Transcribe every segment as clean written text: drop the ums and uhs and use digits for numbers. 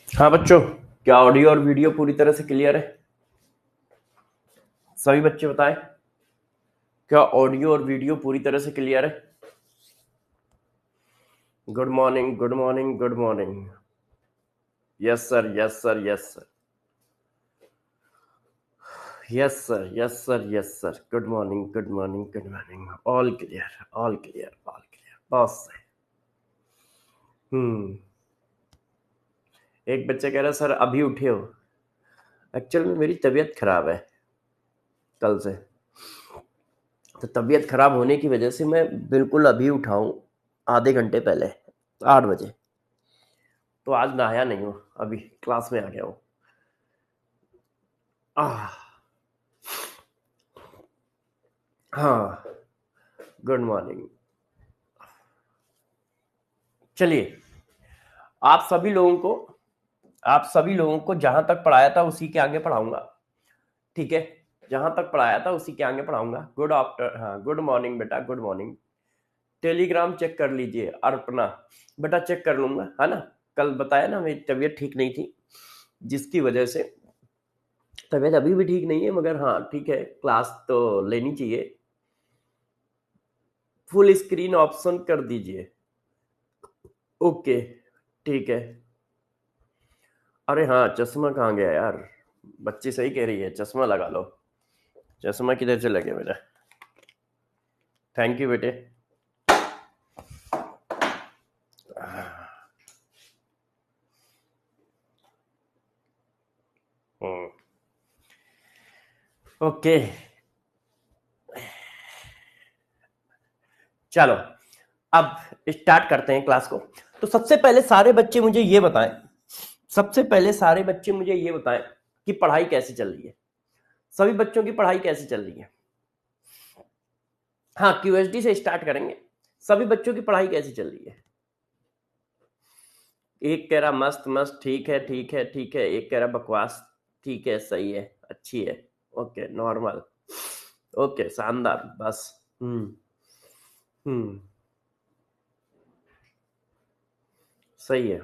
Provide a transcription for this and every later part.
हाँ बच्चों, क्या ऑडियो और वीडियो पूरी तरह से क्लियर है? सभी बच्चे बताएं, क्या ऑडियो और वीडियो पूरी तरह से क्लियर है? Good morning, good morning, good morning. Yes sir, yes sir, yes sir, yes sir, yes sir, yes sir. Good morning, good morning, good morning. All clear, all clear, all clear. Boss है। एक बच्चा कह रहा sir अभी उठे हो। Actual में मेरी तबीयत खराब है कल से, तो तबीयत खराब होने की वजह से मैं बिल्कुल अभी उठा हूँ, आधे घंटे पहले, 8 बजे। तो आज नहाया नहीं हूँ, अभी क्लास में आ गया हूँ। हाँ, गुड मॉर्निंग। चलिए, आप सभी लोगों को जहां तक पढ़ाया था उसी के आगे पढ़ाऊंगा। ठीक है, जहां तक पढ़ाया था उसी के आगे पढ़ाऊंगा। हाँ, गुड मॉर्निंग बेटा, गुड मॉर्निंग। टेलीग्राम चेक कर लीजिए अर्पणा बेटा, चेक कर लूंगा, है ना। कल बताया ना मेरी तबीयत ठीक नहीं थी, जिसकी वजह से तबीयत अभी भी ठीक नहीं है, मगर हाँ ठीक है, क्लास तो लेनी चाहिए। फुल स्क्रीन ऑप्शन कर दीजिए। ओके, ठीक है। अरे हाँ, चश्मा कहाँ गया यार? बच्ची सही कह रही है, चश्मा लगा लो। चश्मा किधर से लगे मेरा? थैंक यू बेटे। ओके, चलो अब स्टार्ट करते हैं क्लास को। तो सबसे पहले सारे बच्चे मुझे ये बताएं कि पढ़ाई कैसी चल रही है। सभी बच्चों की पढ़ाई कैसी चल रही है? हाँ, क्यूएसडी से स्टार्ट करेंगे। सभी बच्चों की पढ़ाई कैसी चल रही है? एक कह रहा मस्त मस्त, ठीक है, ठीक है, ठीक है। एक कह रहा बकवास, ठीक है, सही है, अच्छी है, ओके, नॉर्मल, ओके, शानदार, बस। हम्म हम्म सही है।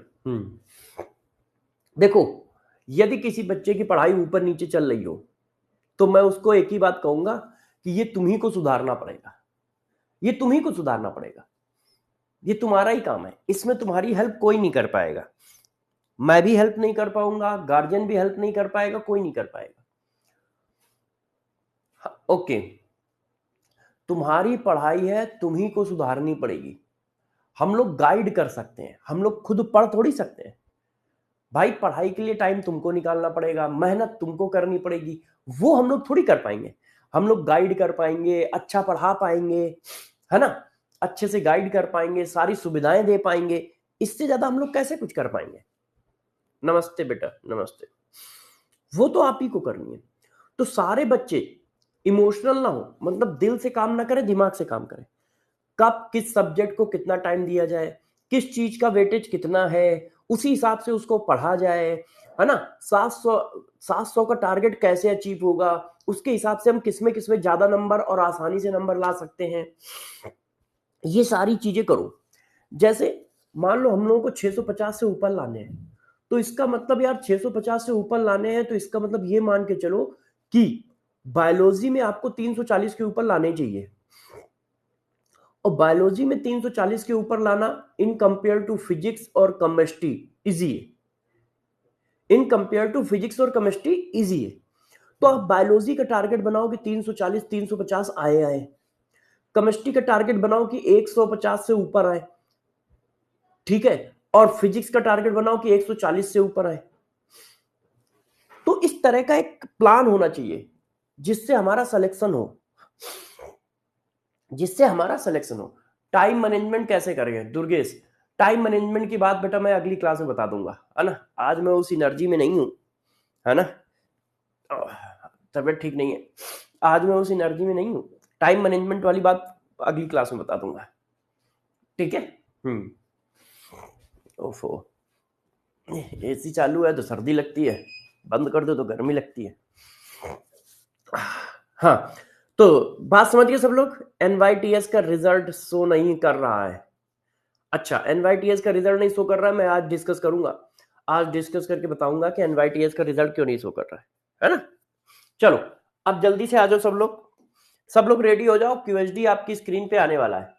देखो, यदि किसी बच्चे की पढ़ाई ऊपर नीचे चल रही हो, तो मैं उसको एक ही बात कहूंगा कि ये तुम्ही को सुधारना पड़ेगा। ये तुम्ही को सुधारना पड़ेगा। ये तुम्हारा ही काम है, इसमें तुम्हारी हेल्प कोई नहीं कर पाएगा। मैं भी हेल्प नहीं कर पाऊंगा, गार्जियन भी हेल्प नहीं कर पाएगा, कोई नहीं कर पाएगा। ओके, तुम्हारी पढ़ाई है, तुम्ही को सुधारनी पड़ेगी। हम लोग गाइड कर सकते हैं, हम लोग खुद पढ़ थोड़ी सकते हैं। भाई, पढ़ाई के लिए टाइम तुमको निकालना पड़ेगा, मेहनत तुमको करनी पड़ेगी। वो हम लोग थोड़ी कर पाएंगे। हम लोग गाइड कर पाएंगे, अच्छा पढ़ा पाएंगे, है ना, अच्छे से गाइड कर पाएंगे, सारी सुविधाएं दे पाएंगे। इससे ज्यादा हम लोग कैसे कुछ कर पाएंगे? नमस्ते बेटा, नमस्ते। वो तो आप ही को करनी है। तो सारे बच्चे इमोशनल ना हो, मतलब दिल से काम ना करें, दिमाग से काम करें। कब किस सब्जेक्ट को कितना टाइम दिया जाए, किस चीज का वेटेज कितना है, उसी हिसाब से उसको पढ़ा जाए, है ना। 700 का टारगेट कैसे अचीव होगा, उसके हिसाब से हम किसमें ज्यादा नंबर और आसानी से नंबर ला सकते हैं। ये सारी चीजें करो। जैसे मान लो हम लोगों को 650 से ऊपर लाने हैं, तो इसका मतलब यार 650 से ऊपर लाने हैं, तो इसका मतलब ये मान के चलो कि बायोलॉजी में आपको 340 के ऊपर लाने चाहिए। और बायोलॉजी में 340 के ऊपर लाना इन कंपेयर टू फिजिक्स और केमिस्ट्री इजी है। इन कंपेयर टू फिजिक्स और केमिस्ट्री इजी है। तो आप बायोलॉजी का टारगेट बनाओ कि 340 350 आए आए। केमिस्ट्री का टारगेट बनाओ कि 150 से ऊपर आए, ठीक है। और फिजिक्स का टारगेट बनाओ कि 140 से ऊपर आए। तो इस तरह का एक प्लान होना चाहिए जिससे हमारा सिलेक्शन हो, जिससे हमारा सिलेक्शन हो। टाइम मैनेजमेंट कैसे करेंगे दुर्गेश? टाइम मैनेजमेंट की बात बेटा मैं अगली क्लास में बता दूंगा, है ना। आज मैं उस एनर्जी में नहीं हूं, है ना। तबियत ठीक नहीं है, आज मैं उस एनर्जी में नहीं हूं। टाइम मैनेजमेंट वाली बात अगली क्लास में बता दूंगा, ठीक है। ओफो, एसी चालू है तो सर्दी लगती है, बंद कर दो तो गर्मी लगती है। हाँ, तो बात समझ गए सब लोग। एनवाईटीएस का रिजल्ट शो नहीं कर रहा है। अच्छा, एनवाईटीएस का रिजल्ट नहीं शो कर रहा है, मैं आज डिस्कस करूंगा, आज डिस्कस करके बताऊंगा कि एनवाईटीएस का रिजल्ट क्यों नहीं शो कर रहा है ना। चलो अब जल्दी से आ जाओ सब लोग रेडी हो जाओ, क्यूएचडी आपकी स्क्रीन पे आने वाला है।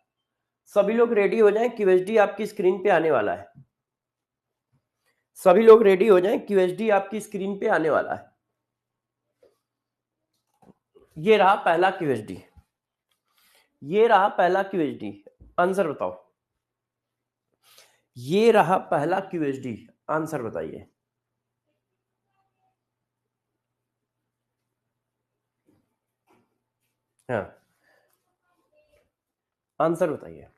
सभी लोग रेडी हो जाएं, क्यूएचडी आपकी स्क्रीन पे आने वाला है। सभी लोग रेडी हो जाएं, क्यूएचडी आपकी स्क्रीन पे आने वाला है। ये रहा पहला क्यूएचडी, ये रहा पहला क्यूएचडी। आंसर बताओ, ये रहा पहला क्यूएचडी, आंसर बताइए। हाँ, आंसर बताइए।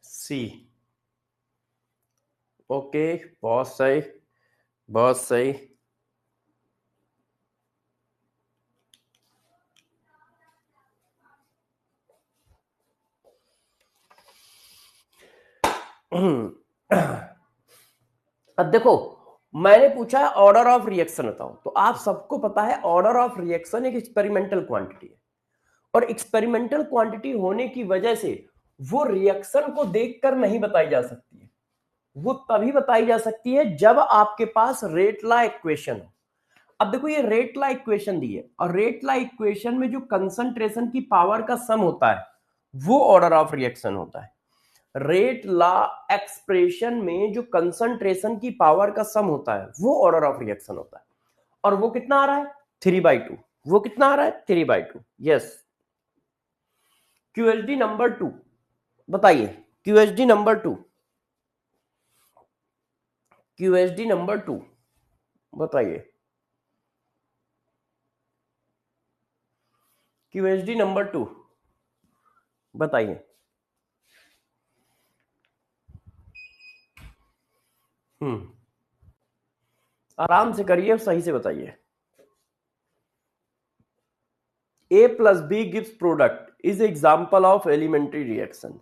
सी। ओके, बहुत सही, बहुत सही। अब देखो, मैंने पूछा ऑर्डर ऑफ रिएक्शन बताओ, तो आप सबको पता है ऑर्डर ऑफ रिएक्शन एक एक्सपेरिमेंटल क्वांटिटी है, और एक्सपेरिमेंटल क्वांटिटी होने की वजह से वो रिएक्शन को देखकर नहीं बताई जा सकती है। वो तभी बताई जा सकती है जब आपके पास रेट लॉ इक्वेशन हो। अब देखो, ये रेट लॉ इक्वेशन दी है, और रेट लॉ इक्वेशन में जो कंसंट्रेशन की पावर का सम होता है वो ऑर्डर ऑफ रिएक्शन होता है। रेट लॉ एक्सप्रेशन में जो कंसंट्रेशन की पावर का सम होता है वो ऑर्डर ऑफ रिएक्शन होता है, और वो कितना आ रहा है 3/2। वो कितना आ रहा है 3/2। यस, क्यूएचडी नंबर 2 बताइए, क्यूएचडी नंबर 2, क्यूएचडी नंबर 2 बताइए, क्यूएचडी नंबर 2 बताइए। आराम से करिए, सही से बताइए। A plus B gives product is example of elementary reaction.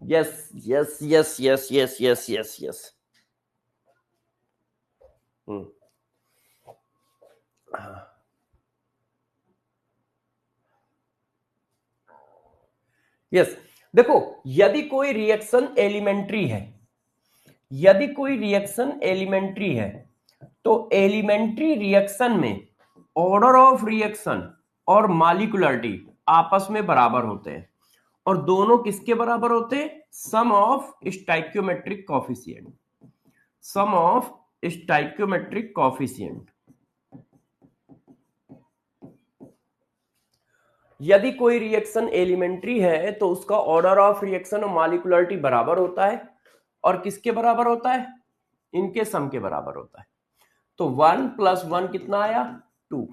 Yes, yes, yes, yes, yes, yes, yes, yes. Yes, देखो, यदि कोई रिएक्शन एलिमेंट्री है, यदि कोई रिएक्शन एलिमेंट्री है, तो एलिमेंट्री रिएक्शन में ऑर्डर ऑफ रिएक्शन और मॉलिक्यूलरिटी आपस में बराबर होते हैं, और दोनों किसके बराबर होते हैं? Sum of stoichiometric coefficient, sum of stoichiometric coefficient. यदि कोई रिएक्शन एलिमेंट्री है तो उसका ऑर्डर ऑफ रिएक्शन और मॉलिक्यूलरिटी बराबर होता है, और किसके बराबर होता है? इनके सम के बराबर होता है। तो 1 + 1 कितना आया? 2।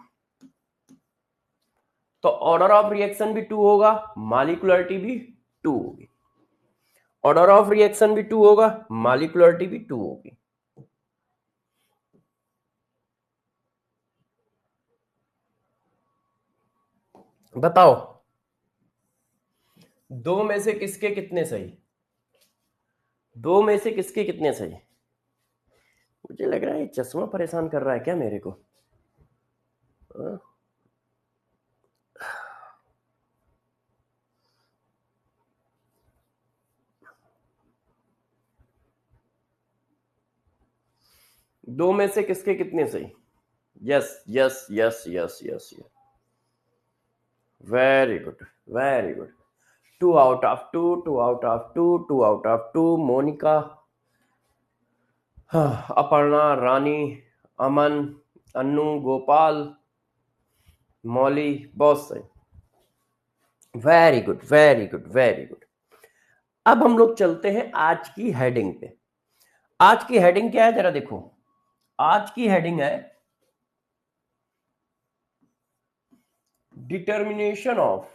तो ऑर्डर ऑफ रिएक्शन भी 2 होगा, मॉलिक्यूलरिटी भी 2 होगी। ऑर्डर ऑफ रिएक्शन भी 2 होगा, मॉलिक्यूलरिटी भी 2 होगी। बताओ, दो में से किसके कितने सही? दो में से किसके कितने सही? मुझे लग रहा है चश्मा परेशान कर रहा है क्या मेरे को? दो में से किसके कितने सही? Yes yes yes yes yes yes, very good, very good. 2 out of 2, 2 out of 2, 2 out of 2। Monika, Aparna, रानी, अमन, अन्नू, गोपाल, मौली, बहुत सही, very good, very good, very good. अब हम लोग चलते हैं आज की हेडिंग पे। आज की हेडिंग क्या है जरा देखो, आज की हेडिंग है determination of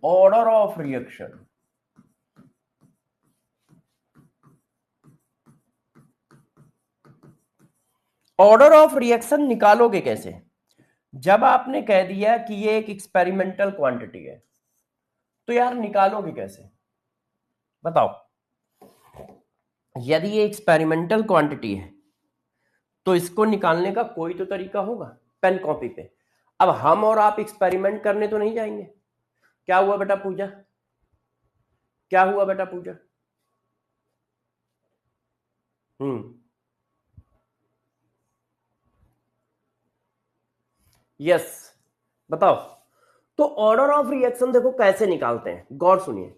order of reaction. Order of reaction निकालोगे कैसे? जब आपने कह दिया कि ये एक एक्सपेरिमेंटल क्वांटिटी है, तो यार निकालोगे कैसे? बताओ। यदि ये एक्सपेरिमेंटल क्वांटिटी है तो इसको निकालने का कोई तो तरीका होगा पेन कॉपी पे। अब हम और आप एक्सपेरिमेंट करने तो नहीं जाएंगे। क्या हुआ बेटा पूजा, क्या हुआ बेटा पूजा? यस, बताओ। तो ऑर्डर ऑफ रिएक्शन देखो कैसे निकालते हैं, गौर सुनिए।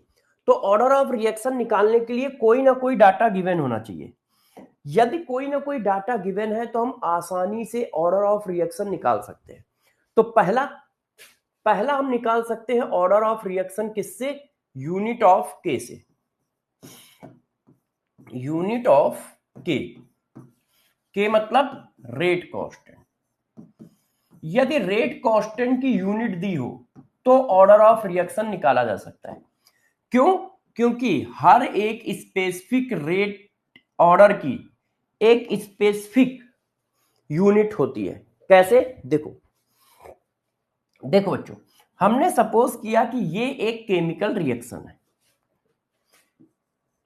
तो ऑर्डर ऑफ रिएक्शन निकालने के लिए कोई ना कोई डाटा गिवन होना चाहिए। यदि कोई ना कोई डाटा गिवन है तो हम आसानी से ऑर्डर ऑफ रिएक्शन निकाल सकते हैं। तो पहला पहला हम निकाल सकते हैं ऑर्डर ऑफ रिएक्शन किससे? यूनिट ऑफ के से। यूनिट ऑफ के मतलब रेट कांस्टेंट। यदि रेट कांस्टेंट की यूनिट दी हो तो ऑर्डर ऑफ रिएक्शन निकाला जा सकता है। क्यों? क्योंकि हर एक स्पेसिफिक रेट ऑर्डर की एक स्पेसिफिक यूनिट होती है। कैसे? देखो देखो बच्चों, हमने सपोज किया कि ये एक केमिकल रिएक्शन है,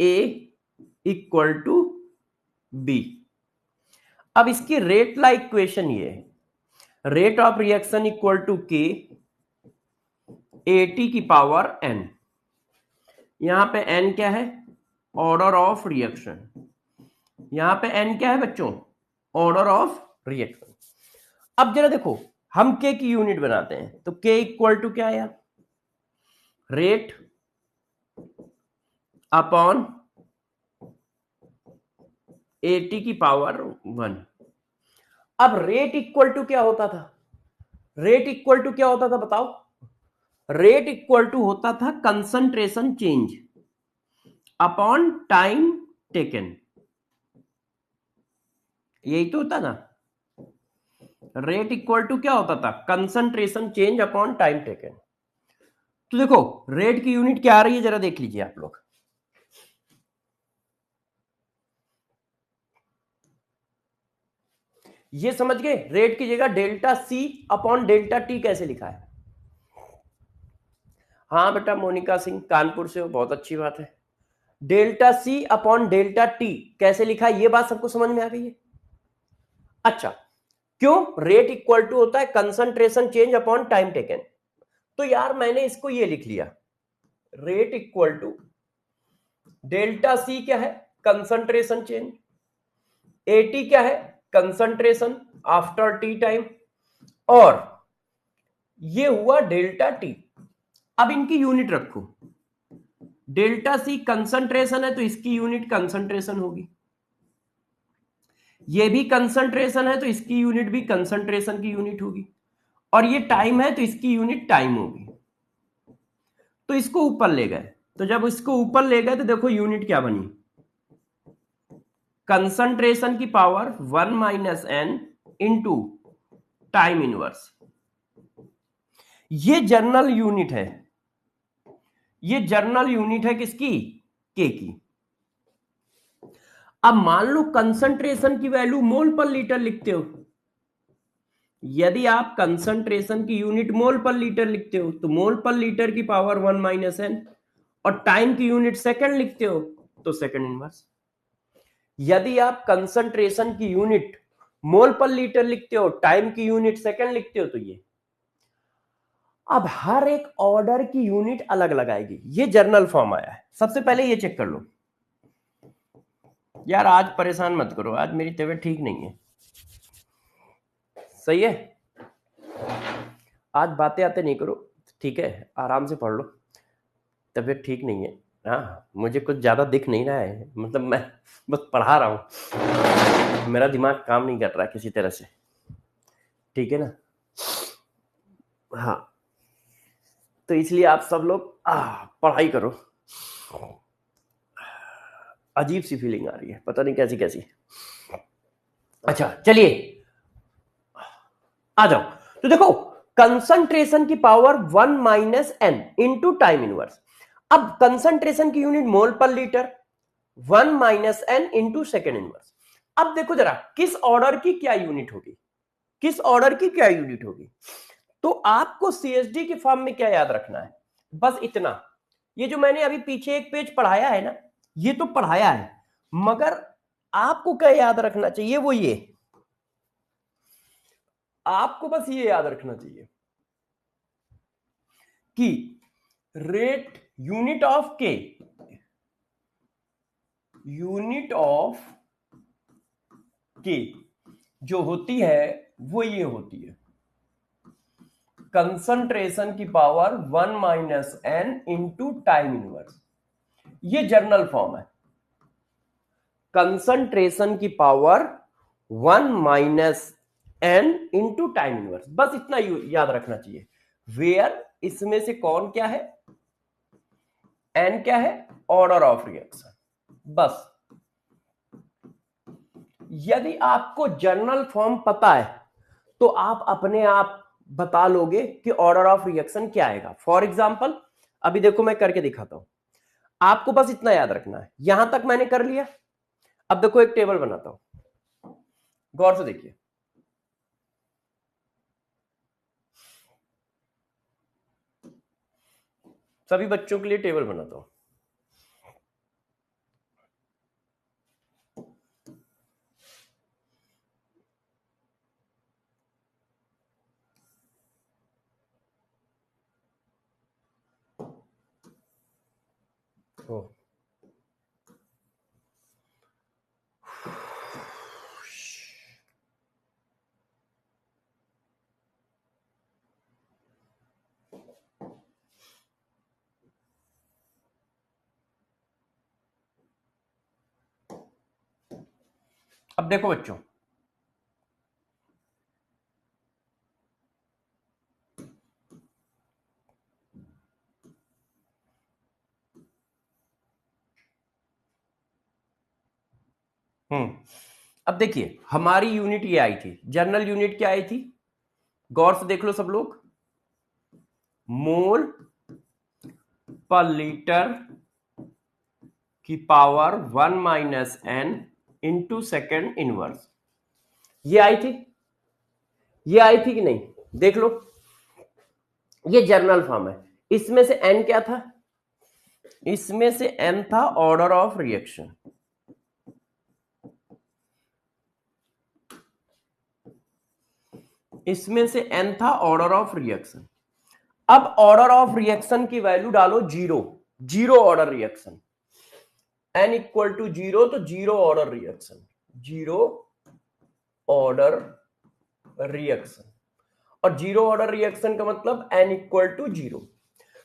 A इक्वल टू B। अब इसकी रेट ला इक्वेशन ये है, rate of reaction equal to K AT की पावर N। यहां पे N क्या है? Order of reaction. यहां पे N क्या है बच्चों? Order of reaction. अब जरा देखो, हम K की यूनिट बनाते हैं तो K इक्वल टू क्या है? रेट अपॉन AT की पावर 1। अब रेट इक्वल टू क्या होता था? रेट इक्वल टू क्या होता था बताओ? रेट इक्वल टू होता था concentration change upon time taken. यही तो होता ना। रेट इक्वल टू क्या होता था? Concentration change upon time taken. तो देखो रेट की यूनिट क्या आ रही है, जरा देख लीजिए आप लोग। ये समझ गए रेट की जगह delta C upon delta T कैसे लिखा है? हाँ बेटा मोनिका सिंह कानपुर से हो, बहुत अच्छी बात है। Delta C upon delta T कैसे लिखा है, ये बात सबको समझ में आ गई है? अच्छा, क्यों? रेट इक्वल टू होता है concentration change upon time taken. तो यार मैंने इसको ये लिख लिया, rate equal to delta C क्या है? Concentration change. एटी क्या है? Concentration after T time. और ये हुआ डेल्टा टी। अब इनकी यूनिट रखो, डेल्टा सी कंसंट्रेशन है तो इसकी यूनिट कंसंट्रेशन होगी, ये भी कंसंट्रेशन है तो इसकी यूनिट भी कंसंट्रेशन की यूनिट होगी, और ये टाइम है तो इसकी यूनिट टाइम होगी। तो इसको ऊपर ले गए, तो जब इसको ऊपर ले गए तो देखो यूनिट क्या बनी? कंसंट्रेशन की power 1 minus N into time inverse. ये जर्नल यूनिट है, ये जर्नल यूनिट है किसकी? के की। अब मान लो कंसंट्रेशन की वैल्यू मोल पर लीटर लिखते हो। यदि आप कंसंट्रेशन की यूनिट मोल पर लीटर लिखते हो तो मोल पर लीटर की पावर 1 माइनस एन, और टाइम की यूनिट सेकंड लिखते हो तो सेकंड इनवर्स। यदि आप कंसंट्रेशन की यूनिट मोल पर लीटर लिखते हो, टाइम की यूनिट सेकंड लिखते हो तो ये। अब हर एक ऑर्डर की यूनिट अलग लगाएगी। ये जर्नल फॉर्म आया है। सबसे पहले ये चेक कर लो यार, आज परेशान मत करो, आज मेरी तबीयत ठीक नहीं है, सही है? आज बातें आते नहीं करो, ठीक है? आराम से पढ़ लो, तबीयत ठीक नहीं है। हाँ, मुझे कुछ ज्यादा दिख नहीं रहा है, मतलब मैं बस पढ़ा रहा हूँ, मेरा दिमाग काम नहीं कर रहा है किसी तरह से, ठीक है ना? हाँ, तो इसलिए आप सब लोग पढ़ाई करो। अजीब सी फीलिंग आ रही है, पता नहीं कैसी कैसी। अच्छा चलिए आ जाओ। तो देखो कंसंट्रेशन की power 1 minus N into time inverse. अब कंसंट्रेशन की यूनिट मोल पर litre, 1 minus N into second inverse. अब देखो जरा किस ऑर्डर की क्या यूनिट होगी, किस ऑर्डर की क्या यूनिट होगी। तो आपको सीएसडी के फॉर्म में क्या याद रखना है, बस इतना। ये जो मैंने अभी पीछे एक पेज पढ़ाया है ना, ये तो पढ़ाया है, मगर आपको क्या याद रखना चाहिए, वो ये, आपको बस ये याद रखना चाहिए कि रेट यूनिट ऑफ के, यूनिट ऑफ के जो होती है वो ये होती है कंसंट्रेशन की power 1 minus N into time inverse. ये जर्नल फॉर्म है, कंसंट्रेशन की power 1 minus N into time inverse. बस इतना याद रखना चाहिए। वेयर, इसमें से कौन क्या है, एन क्या है, ऑर्डर ऑफ रिएक्शन। बस यदि आपको जर्नल फॉर्म पता है तो आप अपने आप बता लोगे कि ऑर्डर ऑफ रिएक्शन क्या आएगा। फॉर एग्जाम्पल अभी देखो मैं करके दिखाता हूं, आपको बस इतना याद रखना है। यहां तक मैंने कर लिया, अब देखो एक टेबल बनाता हूं, गौर से देखिए। सभी बच्चों के लिए टेबल बनाता हूं। अब देखो बच्चों, अब देखिए हमारी यूनिट ये आई थी, जर्नल यूनिट क्या आई थी, गौर से देख लो सब लोग, मोल पर लीटर की power 1 minus N into second inverse. ये आई थी, ये आई थी कि नहीं, देख लो, ये जर्नल फॉर्म है। इसमें से एन क्या था, इसमें से एन था ऑर्डर ऑफ रिएक्शन, इसमें से एन था ऑर्डर ऑफ रिएक्शन। अब ऑर्डर ऑफ रिएक्शन की वैल्यू डालो zero, zero order reaction, N equal to zero, तो zero order reaction, zero order reaction. और जीरो ऑर्डर रिएक्शन का मतलब एन इक्वल टू जीरो।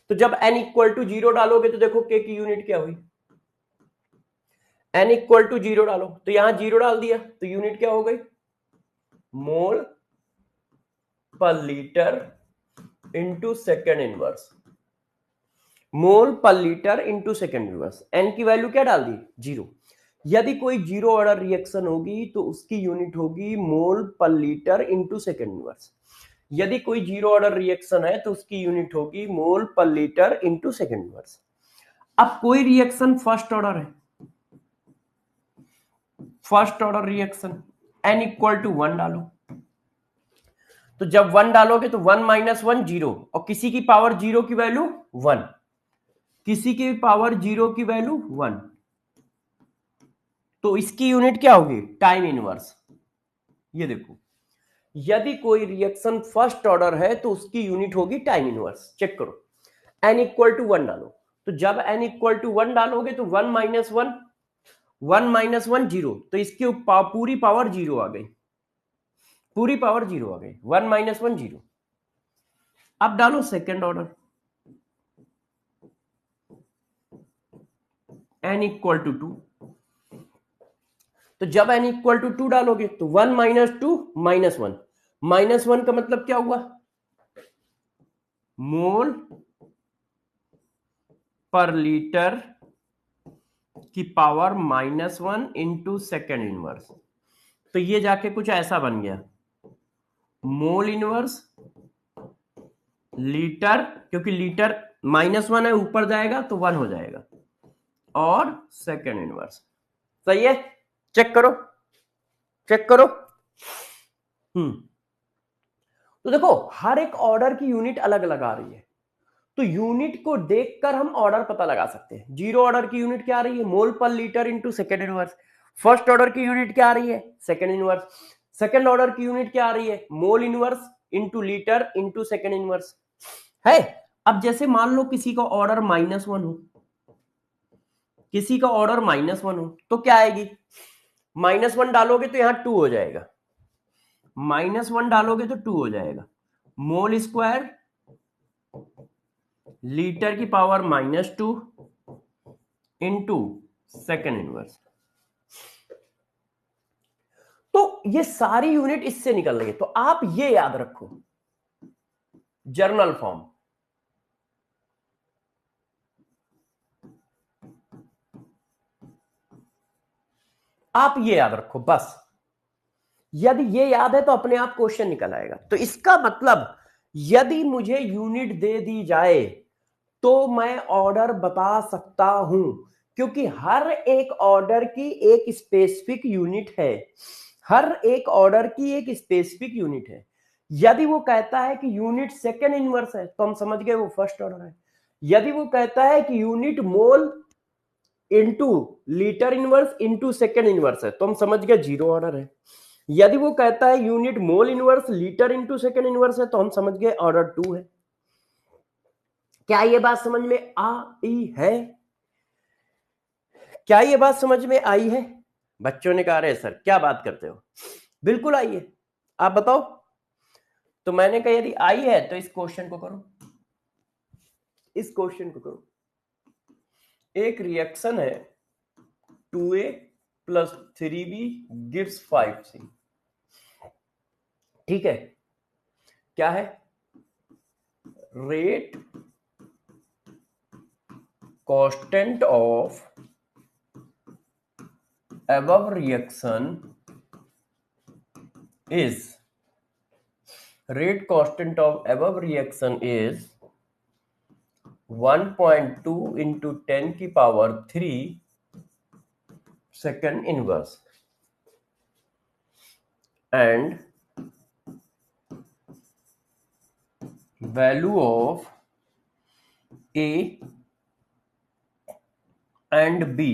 तो जब एन इक्वल टू जीरो डालोगे तो देखो के की यूनिट क्या हुई, एन इक्वल टू जीरो डालो, तो यहां जीरो डाल दिया तो यूनिट क्या हो गई, मोल पर litre into second inverse, mole पर litre into second inverse. N की वैल्यू क्या डाल दी, जीरो। यदि कोई जीरो ऑर्डर रिएक्शन होगी तो उसकी यूनिट होगी मोल पर लीटर इंटू सेकेंड इनवर्स। यदि कोई जीरो ऑर्डर रिएक्शन है तो उसकी यूनिट होगी मोल पर लीटर इंटू सेकेंड इनवर्स। अब कोई रिएक्शन फर्स्ट ऑर्डर है, first order reaction, N equal to one डालो, तो जब वन डालोगे तो वन माइनस वन जीरो, और किसी की पावर जीरो की वैल्यू वन, किसी की पावर जीरो की वैल्यू वन, तो इसकी यूनिट क्या होगी, टाइम इनवर्स। ये देखो, यदि कोई रिएक्शन फर्स्ट ऑर्डर है तो उसकी यूनिट होगी टाइम इनवर्स। चेक करो, एन इक्वल टू वन डालो, तो जब एन इक्वल टू वन डालोगे तो one minus one, one minus one zero, तो इसकी पूरी पावर जीरो आ गई, पूरी पावर जीरो आ गई, वन माइनस वन जीरो। अब डालो second order, N equal to two, तो जब एन इक्वल टू टू डालोगे तो one minus two minus one, minus one का मतलब क्या हुआ, मोल पर लीटर की power minus one into second inverse. तो ये जाके कुछ ऐसा बन गया, मोल इनवर्स लीटर, क्योंकि लीटर माइनस वन है, ऊपर जाएगा तो वन हो जाएगा, और सेकेंड इनवर्स। सही है, चेक करो, चेक करो। तो देखो हर एक ऑर्डर की यूनिट अलग अलग आ रही है, तो यूनिट को देखकर हम ऑर्डर पता लगा सकते हैं। जीरो ऑर्डर की यूनिट क्या आ रही है? मोल पर litre into second inverse. First order की यूनिट क्या आ रही है? Second inverse. सेकेंड ऑर्डर की यूनिट क्या आ रही है? Mole inverse into litre into second inverse है। अब जैसे मान लो किसी का ऑर्डर -1 हो, किसी का ऑर्डर -1 हो, तो क्या आएगी? -1 डालोगे तो यहां 2 हो जाएगा, -1 डालोगे तो 2 हो जाएगा। मोल स्क्वायर लीटर की पावर -2 इंटू सेकेंड इनवर्स। तो ये सारी यूनिट इससे निकल रही है। तो आप ये याद रखो, जर्नल फॉर्म। आप ये याद रखो बस। यदि ये याद है तो अपने आप क्वेश्चन निकल आएगा। तो इसका मतलब यदि मुझे यूनिट दे दी जाए तो मैं ऑर्डर बता सकता हूं, क्योंकि हर एक ऑर्डर की एक स्पेसिफिक यूनिट है। हर एक ऑर्डर की एक स्पेसिफिक यूनिट है। यदि वो कहता है कि यूनिट सेकेंड इनवर्स है तो हम समझ गए वो फर्स्ट ऑर्डर है। यदि वो कहता है कि unit mole into litre inverse into second inverse है तो हम समझ गए जीरो ऑर्डर है। यदि वो कहता है unit mole inverse litre into second inverse है तो हम समझ गए ऑर्डर 2 है। क्या ये बात समझ में आई है? क्या ये बात समझ में आई है? बच्चों ने कहा, रहे सर क्या बात करते हो। बिल्कुल आई है। आप बताओ। तो मैंने कहा यदि आई है तो इस क्वेश्चन को करो, इस क्वेश्चन को करो। एक रिएक्शन है 2A + 3B गिव्स 5C। ठीक है, क्या है? Rate constant of above reaction is, rate constant of above reaction is 1.2 into 10 की power 3 second inverse, and value of A and B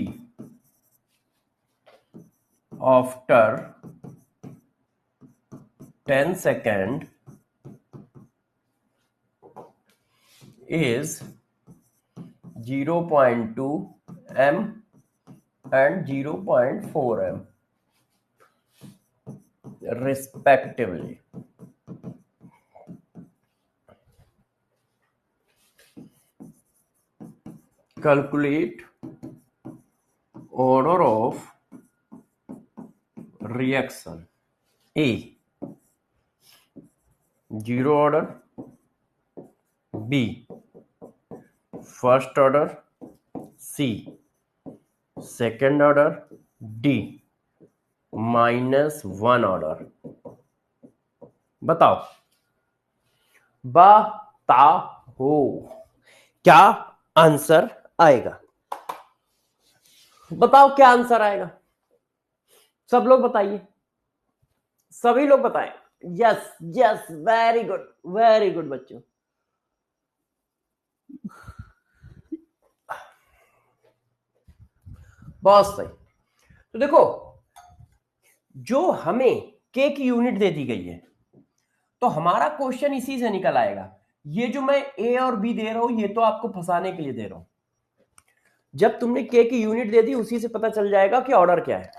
after 10 second is 0.2 m and 0.4 m respectively. Calculate order of reaction. A, zero order. B, first order. C, second order. D, -1 order. बताओ, बताओ क्या answer आएगा? बताओ क्या answer आएगा? सब लोग बताइए, सभी लोग बताएं। यस यस, वेरी गुड बच्चों। बहुत सही। तो देखो, जो हमें के की यूनिट दे दी गई है तो हमारा क्वेश्चन इसी से निकल आएगा। ये जो मैं ए और बी दे रहा हूं ये तो आपको फंसाने के लिए दे रहा हूं। जब तुमने के की यूनिट दे दी उसी से पता चल जाएगा कि ऑर्डर क्या है।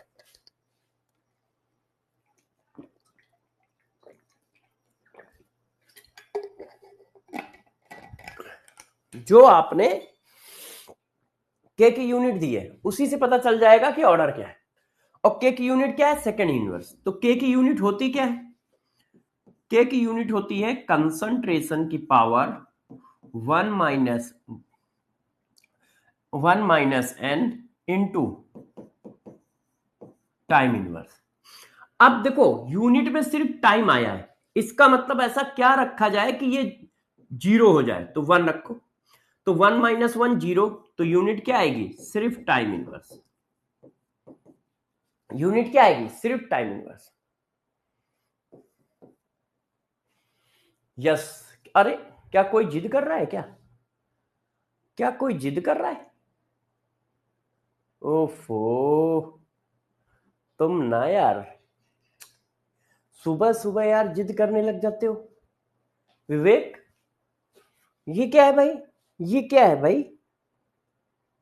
जो आपने के की यूनिट दी है उसी से पता चल जाएगा कि ऑर्डर क्या है। और के की यूनिट क्या है? Second inverse. तो के की यूनिट होती क्या है? के की यूनिट होती है कंसंट्रेशन की power 1 minus n into time inverse. अब देखो, यूनिट में सिर्फ टाइम आया है, इसका मतलब ऐसा क्या रखा जाए कि ये 0 हो जाए? तो 1 रखो। तो 1 - 1 0, तो यूनिट क्या आएगी? सिर्फ टाइम इनवर्स। यूनिट क्या आएगी? सिर्फ टाइम इनवर्स। यस। अरे क्या कोई जिद कर रहा है क्या? क्या कोई जिद कर रहा है? ओफो, तुम ना यार, सुबह सुबह यार जिद करने लग जाते हो। विवेक, ये क्या है भाई? ये क्या है भाई?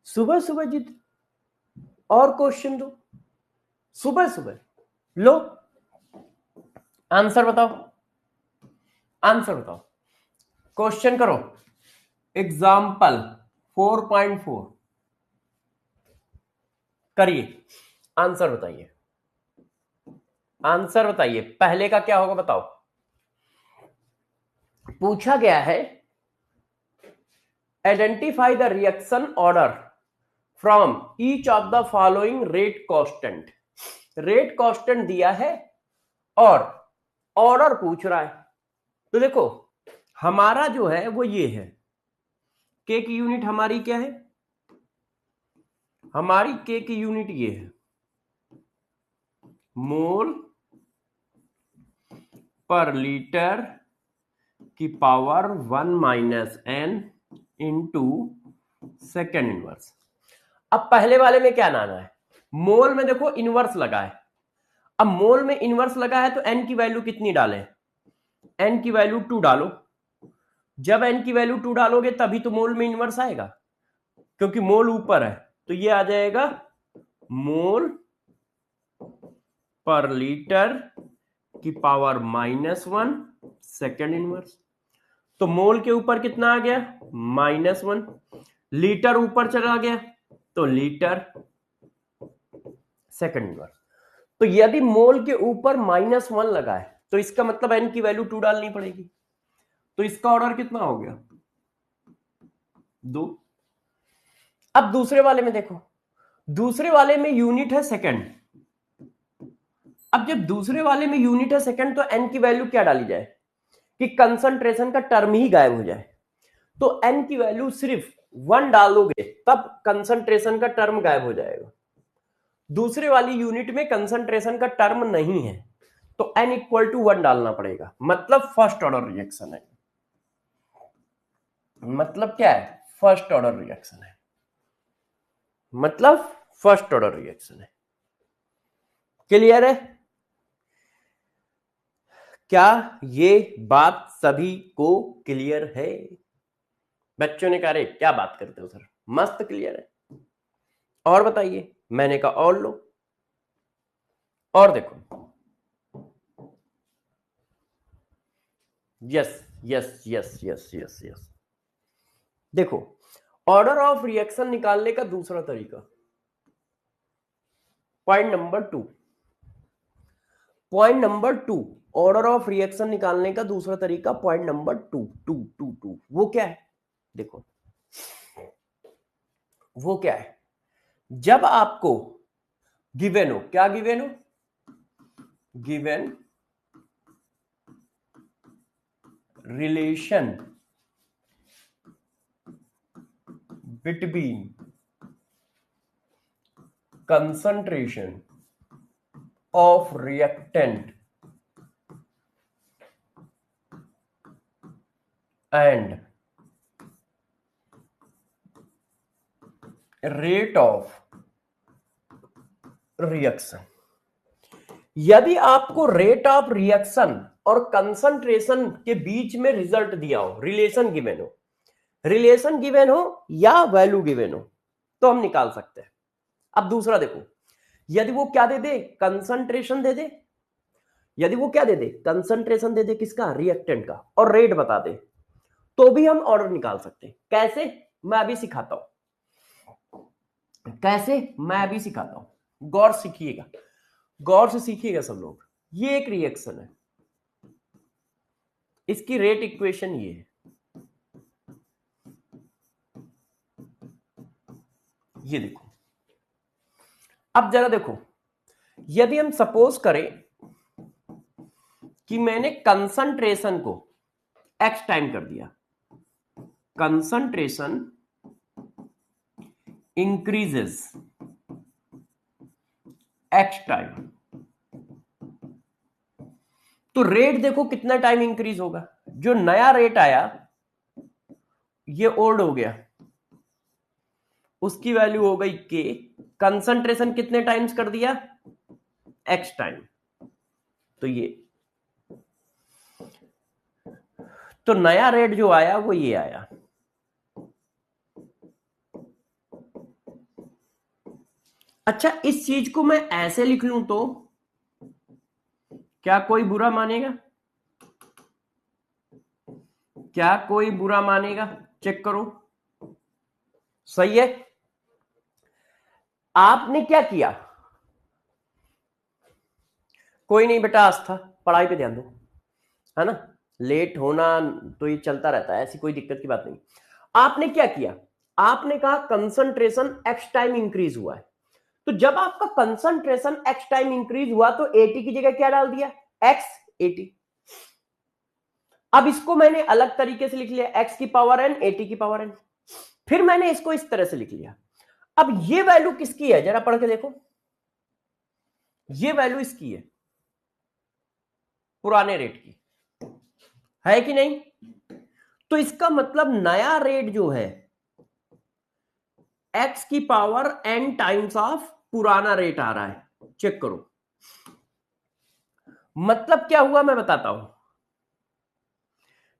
सुबह सुबह जिद? और क्वेश्चन दो सुबह सुबह। लो, आंसर बताओ, आंसर बताओ, क्वेश्चन करो। एग्जाम्पल 4.4 करिए, आंसर बताइए, आंसर बताइए। पहले का क्या होगा बताओ? पूछा गया है identify the reaction order from each of the following rate constant. Rate constant दिया है और ऑर्डर पूछ रहा है। तो देखो, हमारा जो है वो ये है, के की यूनिट हमारी क्या है? हमारी के की यूनिट ये है, मोल पर लीटर की power 1 - n into second inverse. अब पहले वाले में क्या लाना है? मोल में देखो इनवर्स लगा है। अब मोल में इनवर्स लगा है तो n की वैल्यू कितनी डालें? n की वैल्यू 2 डालो। जब n की वैल्यू 2 डालोगे तभी तो मोल में इनवर्स आएगा, क्योंकि मोल ऊपर है। तो ये आ जाएगा मोल पर लीटर की पावर -1 सेकेंड इनवर्स। तो मोल के ऊपर कितना आ गया? -1। लीटर ऊपर चला गया तो लीटर सेकेंड इनवर्स। तो यदि मोल के ऊपर -1 लगा है तो इसका मतलब n की वैल्यू 2 डालनी पड़ेगी। तो इसका ऑर्डर कितना हो गया? 2। अब दूसरे वाले में देखो, दूसरे वाले में यूनिट है सेकंड। अब जब दूसरे वाले में यूनिट है सेकंड तो n की वैल्यू क्या डाली जाए कि कंसंट्रेशन का टर्म ही गायब हो जाए? तो n की वैल्यू सिर्फ 1 डालोगे तब कंसंट्रेशन का टर्म गायब हो जाएगा। दूसरे वाली यूनिट में कंसंट्रेशन का टर्म नहीं है तो n = 1 डालना पड़ेगा। मतलब फर्स्ट ऑर्डर रिएक्शन है। मतलब क्या है? फर्स्ट ऑर्डर रिएक्शन है। मतलब फर्स्ट ऑर्डर रिएक्शन है। क्लियर है? क्या ये बात सभी को क्लियर है? बच्चों ने कहा रे क्या बात करते हो सर, मस्त क्लियर है। और बताइए। मैंने कहा और लो, और देखो। Yes yes yes yes yes yes. देखो, ऑर्डर ऑफ रिएक्शन निकालने का दूसरा तरीका, point number 2। Point number 2, order of reaction निकालने का दूसरा तरीका, पॉइंट नंबर 2। 2 वो क्या है? देखो, वो क्या है? जब आपको गिवन हो, क्या गिवन हो? Given relation between concentration of reactant and rate of reaction। यदि आपको रेट ऑफ रिएक्शन और कंसंट्रेशन के बीच में रिजल्ट दिया हो, रिलेशन गिवन हो, रिलेशन गिवन हो या वैल्यू गिवन हो, तो हम निकाल सकते हैं। अब दूसरा देखो, यदि वो क्या दे दे? कंसंट्रेशन दे दे। यदि वो क्या दे दे? कंसंट्रेशन दे दे, किसका? रिएक्टेंट का, और रेट बता दे, तो भी हम ऑर्डर निकाल सकते हैं। कैसे? मैं अभी सिखाता हूं। कैसे? मैं अभी सिखाता हूं, गौर सीखिएगा, गौर से सीखिएगा सब लोग। ये एक रिएक्शन है, इसकी रेट इक्वेशन ये है, ये देखो। अब जरा देखो, यदि हम सपोज करें कि मैंने कंसंट्रेशन को x टाइम कर दिया, कंसंट्रेशन इंक्रीजेस x टाइम, तो रेट देखो कितना टाइम इंक्रीज होगा। जो नया रेट आया ये ओल्ड हो गया, उसकी वैल्यू हो गई K, कंसंट्रेशन कितने टाइम्स कर दिया, X टाइम, तो ये, तो नया रेट जो आया वो ये आया। अच्छा, इस चीज को मैं ऐसे लिख लूं तो क्या कोई बुरा मानेगा, क्या कोई बुरा मानेगा, चेक करो, सही है। आपने क्या किया, कोई नहीं बेटा आस्था, पढ़ाई पे ध्यान दो, है ना, लेट होना तो ये चलता रहता है, ऐसी कोई दिक्कत की बात नहीं। आपने क्या किया, आपने कहा कंसंट्रेशन एक्स टाइम इंक्रीज हुआ है, तो जब आपका कंसंट्रेशन एक्स टाइम इंक्रीज हुआ तो एटी की जगह क्या डाल दिया, एक्स एटी। अब इसको मैंने अलग तरीके से लिख लिया, एक्स की पावर एन एटी की पावर एन, फिर मैंने इसको इस तरह से लिख लिया। अब ये वैल्यू किसकी है, जरा पढ़ के देखो, ये वैल्यू इसकी है, पुराने रेट की है कि नहीं, तो इसका मतलब नया रेट जो है एक्स की पावर एन टाइम्स ऑफ पुराना रेट आ रहा है, चेक करो। मतलब क्या हुआ मैं बताता हूं,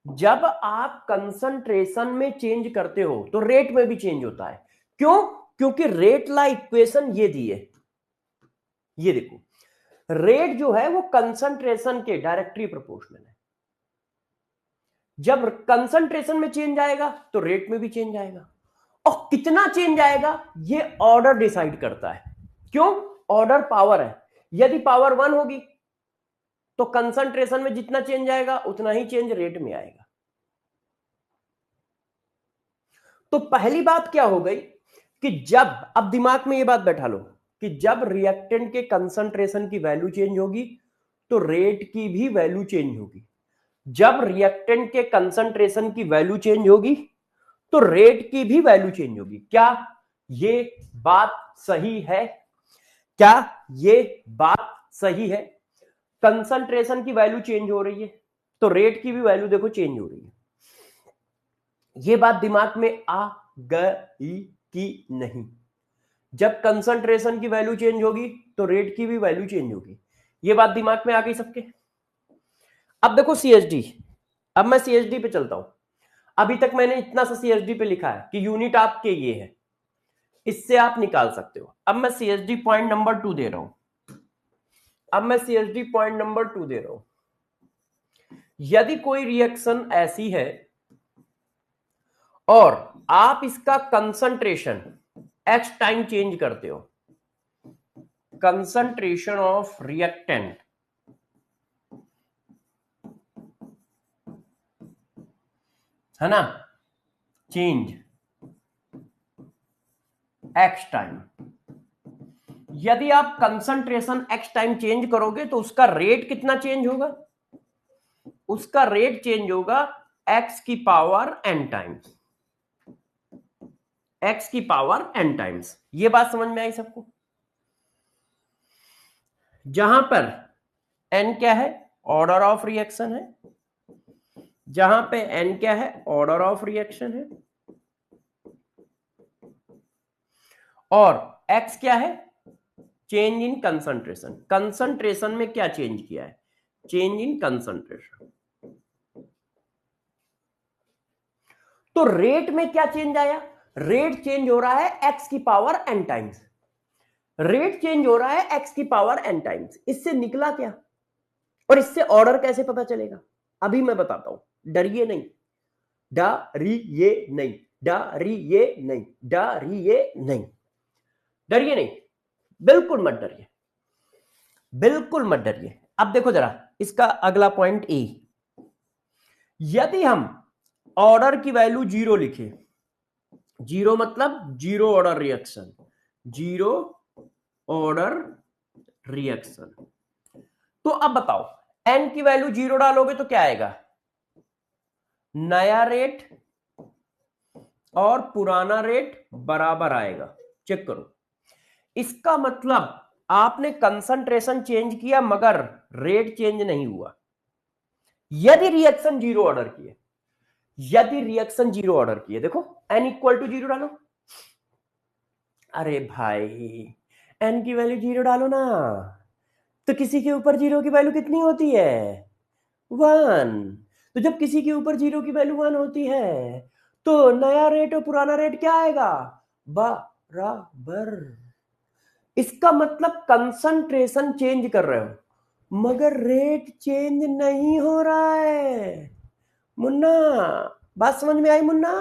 जब आप कंसंट्रेशन में चेंज करते हो तो रेट में भी चेंज होता है, क्यों, क्योंकि रेट ला इक्वेशन ये दी है, ये देखो, रेट जो है वो कंसंट्रेशन के डायरेक्टली प्रोपोर्शनल है, जब कंसंट्रेशन में चेंज आएगा तो रेट में भी चेंज आएगा, और कितना चेंज आएगा ये ऑर्डर डिसाइड करता है, क्यों, ऑर्डर पावर है, यदि पावर 1 होगी तो कंसंट्रेशन में जितना चेंज आएगा उतना ही चेंज रेट में आएगा। तो पहली बात क्या हो गई कि जब, अब दिमाग में ये बात बैठा लो कि जब रिएक्टेंट के कंसंट्रेशन की वैल्यू चेंज होगी तो रेट की भी वैल्यू चेंज होगी, जब रिएक्टेंट के कंसंट्रेशन की वैल्यू चेंज होगी तो रेट की भी वैल्यू चेंज होगी। क्या ये बात सही है, क्या ये बात सही है, कंसंट्रेशन की वैल्यू चेंज हो रही है तो रेट की भी वैल्यू देखो चेंज हो रही है, ये बात दिमाग में आ गई कि नहीं, जब कंसंट्रेशन की वैल्यू चेंज होगी तो रेट की भी वैल्यू चेंज होगी, ये बात दिमाग में आ गई सबके। अब देखो सीएचडी, अब मैं सीएचडी पे चलता हूं, अभी तक मैंने इतना सा सीएचडी पे लिखा है कि यूनिट आपके ये है, इससे आप निकाल सकते हो। अब मैं सीएचडी पॉइंट नंबर 2 दे रहा हूं, अब मैं सीएचडी पॉइंट नंबर 2 दे रहा हूं, यदि कोई रिएक्शन ऐसी है और आप इसका कंसंट्रेशन एक्स टाइम चेंज करते हो, कंसंट्रेशन ऑफ रिएक्टेंट है ना, चेंज एक्स टाइम, यदि आप कंसंट्रेशन एक्स टाइम चेंज करोगे तो उसका रेट कितना चेंज होगा, उसका रेट चेंज होगा एक्स की पावर एन टाइम्स, एक्स की पावर एन टाइम्स। ये बात समझ में आई सबको, जहां पर एन क्या है, ऑर्डर ऑफ रिएक्शन है, जहां पे एन क्या है, ऑर्डर ऑफ रिएक्शन है, और एक्स क्या है, चेंज इन कंसंट्रेशन, कंसंट्रेशन में क्या चेंज किया है, चेंज इन कंसंट्रेशन, तो रेट में क्या चेंज आया, रेट चेंज हो रहा है एक्स की power N times, rate change हो रहा है एक्स की पावर एन टाइम्स, इससे निकला क्या, और इससे ऑर्डर कैसे पता चलेगा, अभी मैं बताता हूं, डरिए नहीं, डरिए नहीं, डरिए नहीं, डरिए नहीं, डरिए नहीं, बिल्कुल मत डरिए, बिल्कुल मत डरिए। अब देखो जरा इसका अगला पॉइंट ए, यदि हम ऑर्डर की वैल्यू 0 लिखे, 0 मतलब zero order reaction, zero order reaction, तो अब बताओ एन की वैल्यू 0 डालोगे तो क्या आएगा, नया रेट और पुराना रेट बराबर आएगा, चेक करो, इसका मतलब आपने कंसंट्रेशन चेंज किया मगर रेट चेंज नहीं हुआ, यदि रिएक्शन 0 ऑर्डर की है, यदि रिएक्शन 0 ऑर्डर की है, देखो n इक्वल टू 0 डालो, अरे भाई एन की वैल्यू 0 डालो ना, तो किसी के ऊपर 0 की वैल्यू कितनी होती है? 1। तो जब किसी के ऊपर 0 की वैल्यू 1 होती है तो नया रेट और पुराना रेट क्या आएगा? बराबर। इसका मतलब कंसंट्रेशन चेंज कर रहे हो मगर रेट चेंज नहीं हो रहा है। मुन्ना, बात समझ में आई मुन्ना?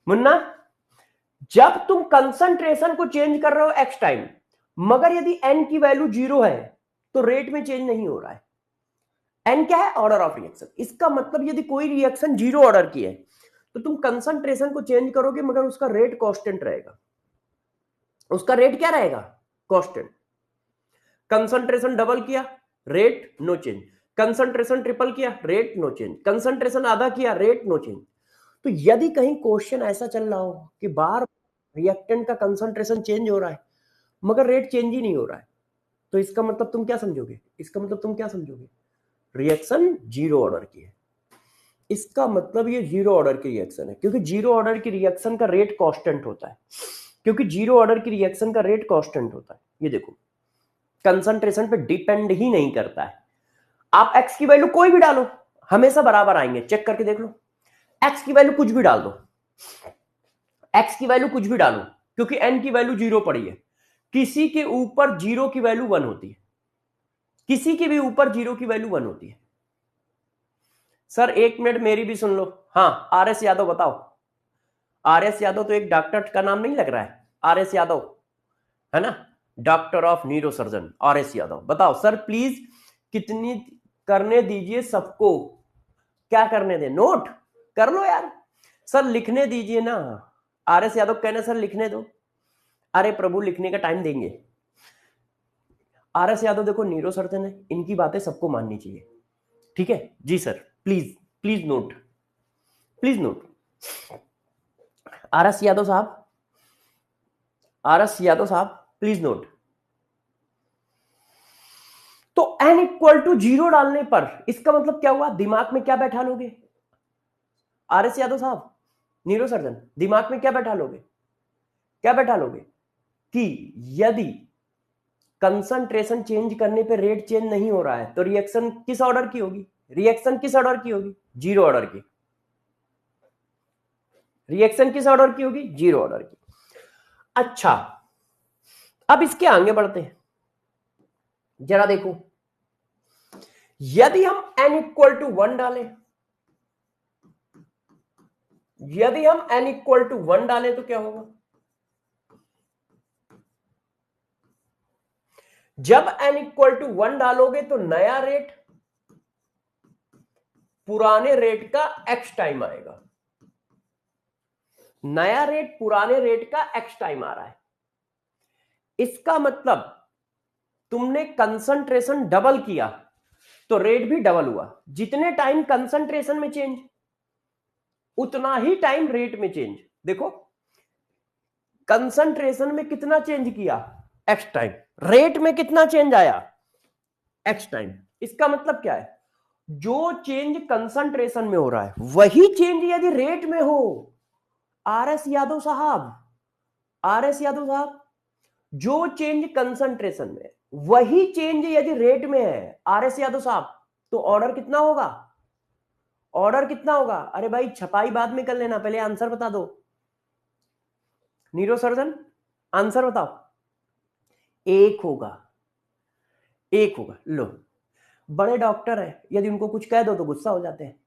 मुन्ना, जब तुम कंसंट्रेशन को चेंज कर रहे हो एक्स टाइम, मगर यदि एन की वैल्यू 0 है तो रेट में चेंज नहीं हो रहा है। एन क्या है? Order of reaction. इसका मतलब यदि कोई रिएक्शन 0 ऑर्डर की है तो तुम कंसंट्रेशन को चेंज करोगे मगर उसका रेट कांस्टेंट रहेगा। उसका रेट क्या रहेगा? कांस्टेंट। कंसंट्रेशन डबल किया, rate no change. Concentration triple किया, रेट नो चेंज। कंसंट्रेशन आधा किया, रेट नो चेंज। तो यदि कहीं क्वेश्चन ऐसा चल रहा हो कि बार रिएक्टेंट का कंसंट्रेशन चेंज हो रहा है मगर रेट चेंज ही नहीं हो रहा है, तो इसका मतलब तुम क्या समझोगे? इसका मतलब तुम क्या समझोगे? रिएक्शन 0 ऑर्डर की है। इसका मतलब ये 0 ऑर्डर की रिएक्शन है, क्योंकि 0 ऑर्डर की रिएक्शन का रेट कांस्टेंट होता है। क्योंकि 0 ऑर्डर की रिएक्शन का रेट कांस्टेंट होता है। ये देखो, कंसंट्रेशन पे डिपेंड ही नहीं करता है। आप एक्स की वैल्यू कोई भी डालो, हमेशा बराबर आएंगे। चेक करके देख लो, एक्स की वैल्यू कुछ भी डाल दो, एक्स की वैल्यू कुछ भी डालो, क्योंकि एन की वैल्यू 0 पड़ी है। किसी के ऊपर 0 की वैल्यू 1 होती है, किसी के भी ऊपर 0 की वैल्यू 1 होती है। सर 1 मिनट मेरी भी सुन लो। हाँ, आर एस यादव बताओ। आर एस यादव तो एक डॉक्टर का नाम नहीं लग रहा है? आर एस यादव है ना, doctor of neuro surgeon are S Yadav. बताओ सर प्लीज, कितनी करने दीजिए सबको। क्या करने दे? नोट कर लो यार। सर लिखने दीजिए ना। आर एस यादव कहने सर लिखने दो। अरे प्रभु, लिखने का टाइम देंगे। आर एस यादव देखो न्यूरो सर्जन है, इनकी बातें सबको माननी चाहिए। ठीक है जी sir, please please note, please note. R S Yadav साहब, आर एस यादव साहब प्लीज नोट। तो n इक्वल टू 0 डालने पर इसका मतलब क्या हुआ? दिमाग में क्या बैठा लोगे? आर एस यादव साहब, न्यूरो सर्जन, दिमाग में क्या बैठा लोगे? क्या बैठा लोगे कि यदि कंसंट्रेशन चेंज करने पे रेट चेंज नहीं हो रहा है तो रिएक्शन किस ऑर्डर की होगी? रिएक्शन किस ऑर्डर की होगी? 0 ऑर्डर की। रिएक्शन किस ऑर्डर की होगी? 0 ऑर्डर की। अच्छा, अब इसके आगे बढ़ते हैं। जरा देखो, यदि हम n इक्वल टू 1 डालें, यदि हम n इक्वल टू 1 डालें तो क्या होगा? जब n इक्वल टू 1 डालोगे तो नया रेट पुराने रेट का x टाइम आएगा। नया रेट पुराने रेट का x टाइम आ रहा है। इसका मतलब तुमने कंसंट्रेशन डबल किया तो रेट भी डबल हुआ। जितने टाइम कंसंट्रेशन में चेंज, उतना ही टाइम रेट में चेंज। देखो, कंसंट्रेशन में कितना चेंज किया? x time. रेट में कितना चेंज आया? x time. इसका मतलब क्या है? जो चेंज कंसंट्रेशन में हो रहा है वही चेंज यदि रेट में हो, आर एस यादव साहब, आर एस यादव साहब, जो चेंज कंसंट्रेशन में वही चेंज यदि रेट में है, आर एस यादव साहब, तो ऑर्डर कितना होगा? ऑर्डर कितना होगा? अरे भाई छपाई बाद में कर लेना, पहले आंसर बता दो। न्यूरो सर्जन आंसर बताओ। 1 होगा, 1 होगा। लो, बड़े डॉक्टर है, यदि उनको कुछ कह दो तो गुस्सा हो जाते हैं।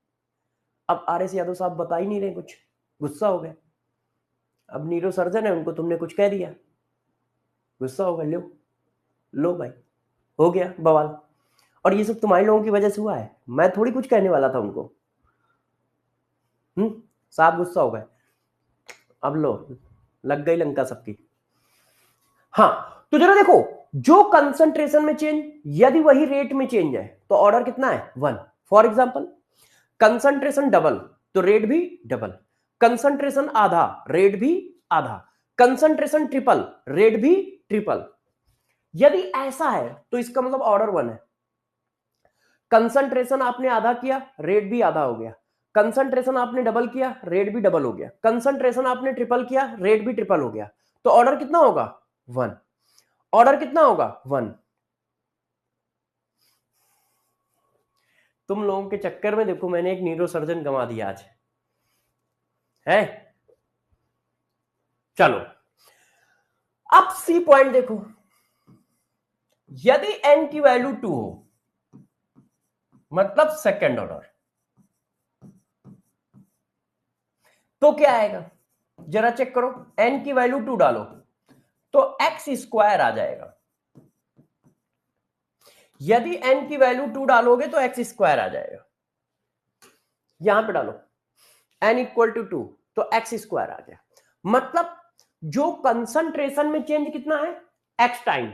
अब आर एस यादव साहब बता ही नहीं रहे कुछ, गुस्सा हो गए। अब न्यूरो सर्जन है, उनको तुमने कुछ कह दिया, गुस्सा हो गए। लो लो भाई, हो गया बवाल। और ये सब तुम्हारे लोगों की वजह से हुआ है, मैं थोड़ी कुछ कहने वाला था उनको। साहब गुस्सा हो गए। अब लो, लग गई लंका सबकी। हाँ, तो जरा देखो, जो कंसंट्रेशन में चेंज यदि वही रेट में चेंज है तो ऑर्डर कितना है? 1। फॉर एग्जाम्पल, कंसंट्रेशन डबल तो रेट भी डबल, कंसंट्रेशन आधा रेट भी आधा, कंसंट्रेशन ट्रिपल रेट भी ट्रिपल। यदि ऐसा है तो इसका मतलब ऑर्डर 1 है। कंसंट्रेशन आपने आधा किया, रेट भी आधा हो गया। कंसंट्रेशन आपने डबल किया, रेट भी डबल हो गया। कंसंट्रेशन आपने ट्रिपल किया, रेट भी ट्रिपल हो गया। तो ऑर्डर कितना होगा 1, ऑर्डर कितना होगा 1। तुम लोगों के चक्कर में देखो मैंने एक न्यूरोसर्जन गंवा दिया आज है। चलो अब सी पॉइंट देखो, यदि n की वैल्यू 2 हो मतलब सेकंड ऑर्डर, तो क्या आएगा जरा चेक करो, n की वैल्यू 2 डालो तो x स्क्वायर आ जाएगा। यदि n की वैल्यू 2 डालोगे तो x स्क्वायर आ जाएगा, यहां पे डालो n इक्वल टू 2 तो x स्क्वायर आ गया। मतलब जो कंसंट्रेशन में चेंज कितना है x टाइम,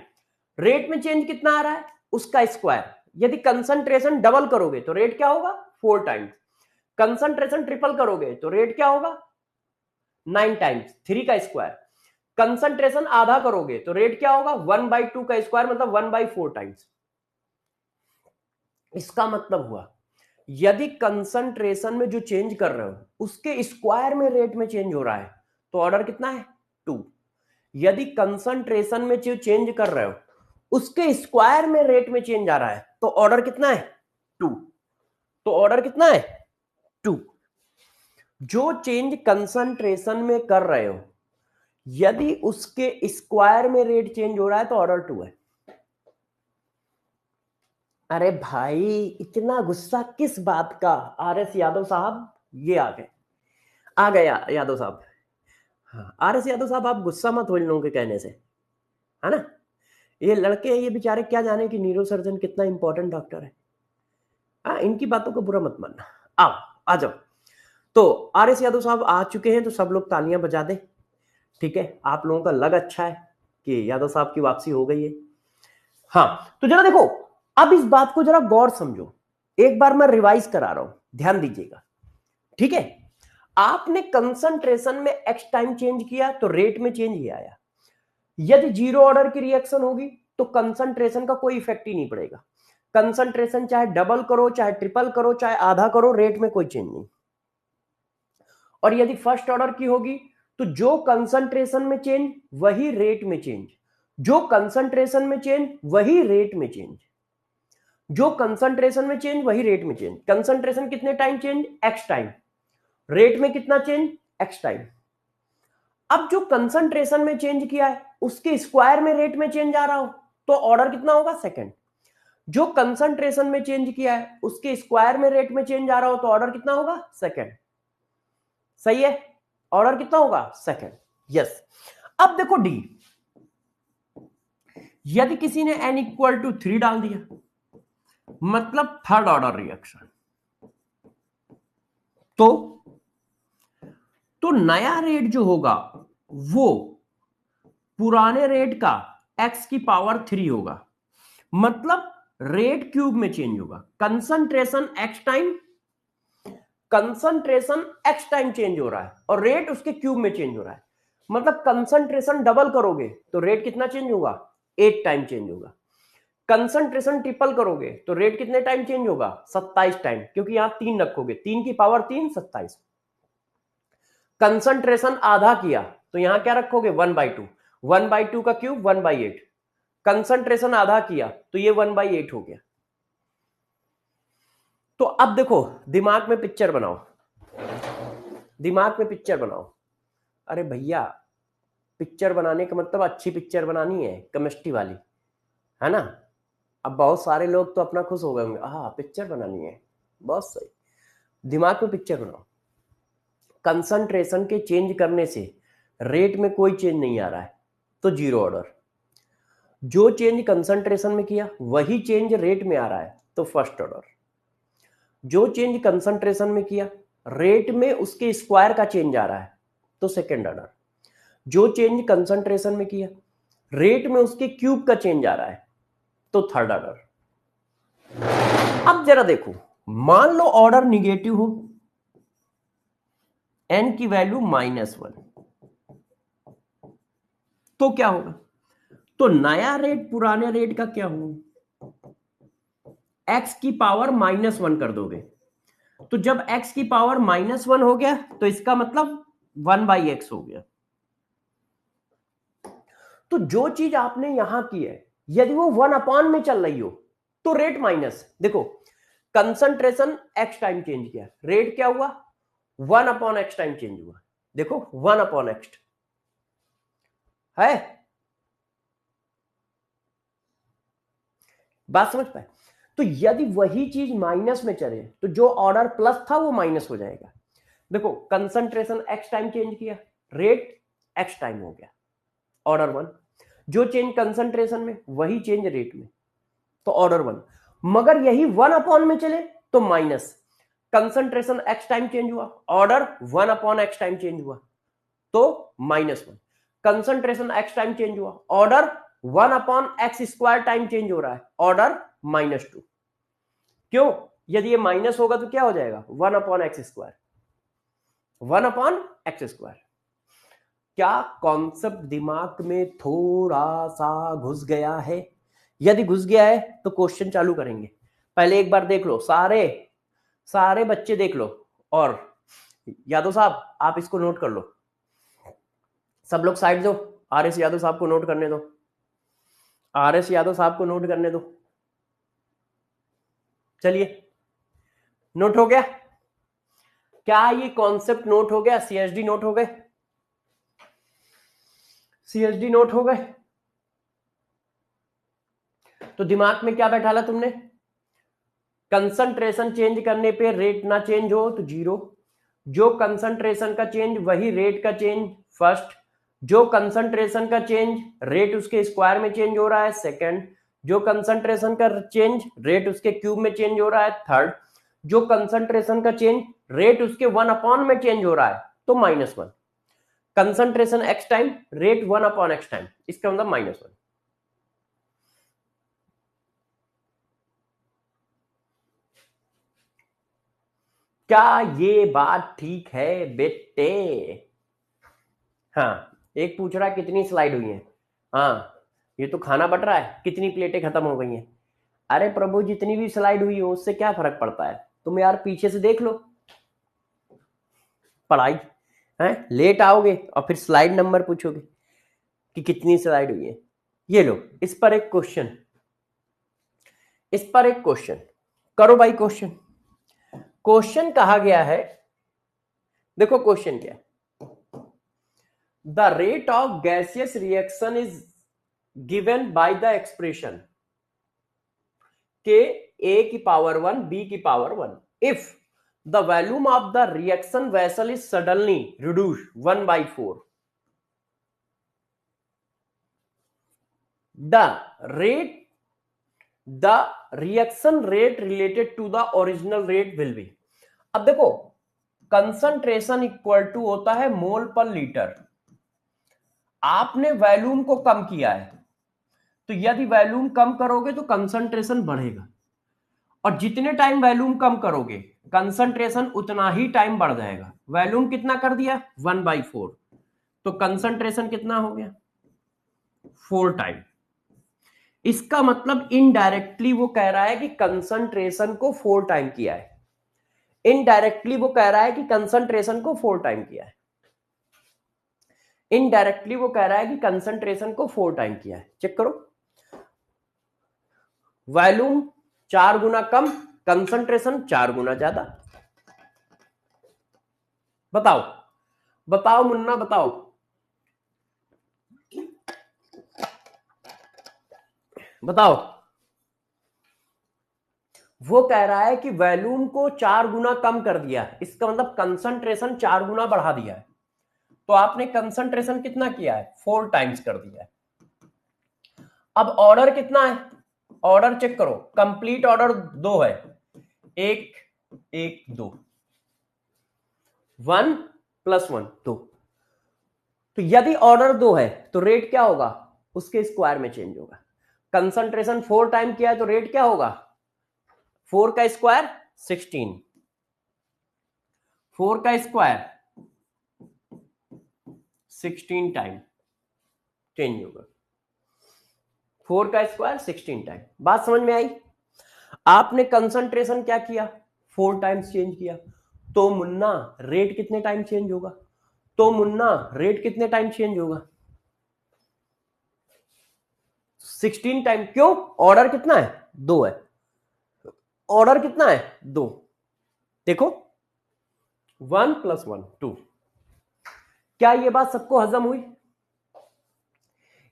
रेट में चेंज कितना आ रहा है उसका स्क्वायर। यदि कंसंट्रेशन डबल करोगे तो रेट क्या होगा 4 टाइम्स, कंसंट्रेशन ट्रिपल करोगे तो रेट क्या होगा 9 टाइम्स 3 का स्क्वायर, कंसंट्रेशन आधा करोगे तो रेट क्या होगा 1/2 का स्क्वायर मतलब 1/4 टाइम्स। इसका मतलब हुआ यदि कंसंट्रेशन में जो चेंज कर रहे हो उसके स्क्वायर में रेट में चेंज हो रहा है तो ऑर्डर कितना है 2। यदि कंसंट्रेशन में जो चेंज कर रहे हो उसके स्क्वायर में रेट में चेंज आ रहा है तो ऑर्डर कितना है 2। तो ऑर्डर कितना है 2। जो चेंज कंसंट्रेशन में कर रहे हो यदि उसके स्क्वायर में रेट चेंज हो रहा है तो ऑर्डर 2 है। अरे भाई इतना गुस्सा किस बात का, आरएस यादव साहब ये आ गए यादव साहब। हाँ आरएस यादव साहब आप गुस्सा मत हो इन लोगों के कहने से, है ना। ये लड़के ये बेचारे क्या जाने कि न्यूरोसर्जन कितना इंपॉर्टेंट डॉक्टर है। हाँ इनकी बातों को बुरा मत मानना। आओ आ जाओ। तो आरएस यादव साहब आ चुके हैं तो सब लोग तालियां बजा दे, ठीक है। आप लोगों का लग अच्छा है कि यादव साहब की वापसी हो गई है। हाँ तो जरा देखो अब इस बात को जरा गौर समझो, एक बार मैं रिवाइज करा रहा हूं, ध्यान दीजिएगा, ठीक है। आपने कंसंट्रेशन में एक्स टाइम चेंज किया तो रेट में चेंज ही आया। यदि जीरो ऑर्डर की रिएक्शन होगी तो कंसंट्रेशन का कोई इफेक्ट ही नहीं पड़ेगा। कंसंट्रेशन चाहे डबल करो चाहे ट्रिपल करो चाहे आधा करो रेट में कोई चेंज नहीं। और यदि फर्स्ट ऑर्डर की होगी तो जो कंसंट्रेशन में चेंज वही रेट में चेंज, जो कंसंट्रेशन में चेंज वही रेट में चेंज, जो कंसंट्रेशन में चेंज वही रेट में चेंज। कंसंट्रेशन कितने time change x time, rate में कितना चेंज एक्स टाइम। अब जो कंसंट्रेशन में चेंज किया है उसके स्क्वायर में रेट में चेंज आ रहा हो तो ऑर्डर कितना होगा सेकंड। जो कंसंट्रेशन में चेंज किया है उसके स्क्वायर में रेट में चेंज आ रहा हो तो ऑर्डर कितना होगा सेकंड। सही है, ऑर्डर कितना होगा सेकंड। यस। अब देखो डी, यदि किसी ने n इक्वल टू 3 डाल दिया मतलब थर्ड ऑर्डर रिएक्शन, तो नया रेट जो होगा वो पुराने रेट का x की पावर 3 होगा, मतलब रेट क्यूब में चेंज होगा। कंसंट्रेशन x टाइम चेंज हो रहा है और रेट उसके क्यूब में चेंज हो रहा है। मतलब कंसंट्रेशन डबल करोगे तो रेट कितना चेंज होगा 8 टाइम चेंज होगा। कंसंट्रेशन ट्रिपल करोगे तो रेट कितने टाइम चेंज होगा 27 टाइम, क्योंकि यहां 3 रखोगे, 3 की पावर 3 27। कंसंट्रेशन आधा किया तो यहां क्या रखोगे 1/2, 1/2 का क्यूब 1/8। कंसंट्रेशन आधा किया तो ये 1/8 हो गया। तो अब देखो दिमाग में पिक्चर बनाओ, दिमाग में पिक्चर बनाओ। अरे भैया पिक्चर बनाने का मतलब अच्छी पिक्चर बनानी है, केमिस्ट्री वाली, है ना। अब बहुत सारे लोग तो अपना खुश हो गए होंगे, हाँ पिक्चर बनानी है, बहुत सही। दिमाग में पिक्चर बनाओ, कंसंट्रेशन के चेंज करने से रेट में कोई चेंज नहीं आ रहा है तो जीरो ऑर्डर। जो चेंज कंसंट्रेशन में किया वही चेंज रेट में आ रहा है तो फर्स्ट ऑर्डर। जो चेंज कंसंट्रेशन में किया रेट में उसके स्क्वायर का चेंज आ रहा है तो सेकेंड ऑर्डर। जो चेंज कंसंट्रेशन में किया रेट में उसके क्यूब का चेंज आ रहा है तो थर्ड ऑर्डर। अब जरा देखो, मान लो ऑर्डर निगेटिव हो, n की वैल्यू -1, तो क्या होगा, तो नया रेट पुराने रेट का क्या होगा, x की पावर -1 कर दोगे। तो जब x की पावर -1 हो गया तो इसका मतलब 1/x हो गया। तो जो चीज आपने यहां की है, यदि वो 1 में चल रही हो तो रेट माइनस, देखो कंसंट्रेशन x टाइम चेंज किया, रेट क्या हुआ 1/x टाइम चेंज हुआ, देखो 1/x है, बात समझ पाए। तो यदि वही चीज माइनस में चले तो जो ऑर्डर प्लस था वो माइनस हो जाएगा। देखो कंसंट्रेशन x टाइम चेंज किया, रेट x टाइम हो गया, ऑर्डर 1। जो चेंज कंसंट्रेशन में वही चेंज रेट में, तो ऑर्डर 1। मगर यही 1 में चले तो minus, concentration x time change हुआ, ऑर्डर 1/x टाइम चेंज हुआ तो -1। कंसंट्रेशन x टाइम चेंज हुआ, ऑर्डर 1/x² टाइम चेंज हो रहा है, ऑर्डर -2। क्यों? यदि ये माइनस होगा तो क्या हो जाएगा 1/x², 1/x²। क्या कॉन्सेप्ट दिमाग में थोड़ा सा घुस गया है? यदि घुस गया है तो क्वेश्चन चालू करेंगे। पहले एक बार देख लो, सारे बच्चे देख लो, और यादव साहब आप इसको नोट कर लो, सब लोग साइड दो, आर.एस. यादव साहब को नोट करने दो, आर.एस. यादव साहब को नोट करने दो। चलिए नोट हो गया? क्या ये कॉन्सेप्ट नोट हो गया? सीएसडी नोट हो गए? सीएसडी नोट हो गए? तो दिमाग में क्या बैठाला तुमने? कंसंट्रेशन चेंज करने पे रेट ना चेंज हो तो 0, जो कंसंट्रेशन का चेंज वही रेट का चेंज फर्स्ट, जो कंसंट्रेशन का चेंज रेट उसके स्क्वायर में चेंज हो रहा है सेकंड, जो कंसंट्रेशन का चेंज रेट उसके क्यूब में चेंज हो रहा है थर्ड, जो कंसंट्रेशन का चेंज रेट उसके 1 में चेंज हो रहा है तो -1। Concentration x time, rate 1/x time, इसका मतलब -1। क्या ये बात ठीक है बेटे? हाँ, एक पूछ रहा है कितनी स्लाइड हुई है। हाँ, ये तो खाना बट रहा है, कितनी प्लेटें खत्म हो गई हैं। अरे प्रभु, जितनी भी स्लाइड हुई हो उससे क्या फर्क पड़ता है, तुम यार पीछे से देख लो। पढ़ाई है, लेट आओगे और फिर स्लाइड नंबर पूछोगे कि कितनी स्लाइड हुई है। ये लो, इस पर एक क्वेश्चन, इस पर एक क्वेश्चन करो भाई। क्वेश्चन कहा गया है, देखो क्वेश्चन क्या है, the rate of gaseous reaction is given by the expression के a की पावर 1 b की power 1 if the volume of the reaction vessel is suddenly reduced 1/4, the reaction rate related to the original rate will be। अब देखो concentration equal to होता है मोल पर litre, आपने volume को कम किया है, तो यदि वॉल्यूम कम करोगे तो कंसंट्रेशन बढ़ेगा, और जितने टाइम वॉल्यूम कम करोगे कंसंट्रेशन उतना ही टाइम बढ़ जाएगा। वॉल्यूम कितना कर दिया 1/4, तो कंसंट्रेशन कितना हो गया 4 टाइम। इसका मतलब इनडायरेक्टली वो कह रहा है कि कंसंट्रेशन को 4 टाइम किया है, इनडायरेक्टली वो कह रहा है कि कंसंट्रेशन को 4 टाइम किया है, इनडायरेक्टली वो कह रहा है कि कंसंट्रेशन को 4 टाइम किया है। चेक करो, वॉल्यूम 4 गुना कम, कंसंट्रेशन 4 गुना ज्यादा। बताओ बताओ मुन्ना बताओ, बताओ। वो कह रहा है कि वॉल्यूम को 4 गुना कम कर दिया है, इसका मतलब कंसंट्रेशन 4 गुना बढ़ा दिया है, तो आपने कंसंट्रेशन कितना किया है 4 टाइम्स कर दिया है। अब ऑर्डर कितना है, ऑर्डर चेक करो, कंप्लीट ऑर्डर 2 है, 1 1 2, 1 + 1 2। तो यदि ऑर्डर 2 है तो रेट क्या होगा उसके स्क्वायर में चेंज होगा। कंसंट्रेशन 4 टाइम किया है तो रेट क्या होगा 4 का स्क्वायर 16, 4 का स्क्वायर 16 टाइम चेंज होगा, 4 का स्क्वायर 16 टाइम। बात समझ में आई? आपने कंसंट्रेशन क्या किया 4 टाइम्स चेंज किया, तो मुन्ना रेट कितने टाइम चेंज होगा, तो मुन्ना रेट कितने टाइम चेंज होगा 16 टाइम, क्यों? ऑर्डर कितना है? 2 है। ऑर्डर कितना है? 2। देखो 1 + 1 2। क्या ये बात सबको हजम हुई?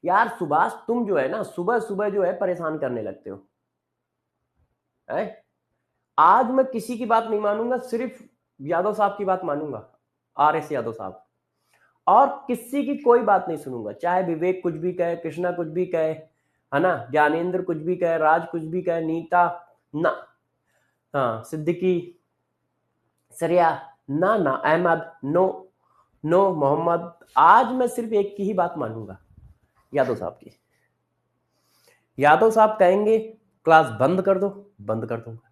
यार सुभाष, तुम जो है ना सुबह सुबह जो है परेशान करने लगते हो है? आज मैं किसी की बात नहीं मानूंगा, सिर्फ यादव साहब की बात मानूंगा, RS यादव साहब, और किसी की कोई बात नहीं सुनूंगा। चाहे विवेक कुछ भी कहे, कृष्णा कुछ भी कहे, है ना, ज्ञानेंद्र कुछ भी कहे, राज कुछ भी कहे, नीता ना, हाँ, सिद्दीकी, सरिया ना, ना, अहमद नो, नो, मोहम्मद, आज मैं सिर्फ एक की ही बात मानूंगा, यादव साहब की। यादव साहब कहेंगे क्लास बंद कर दो, बंद कर दूंगा।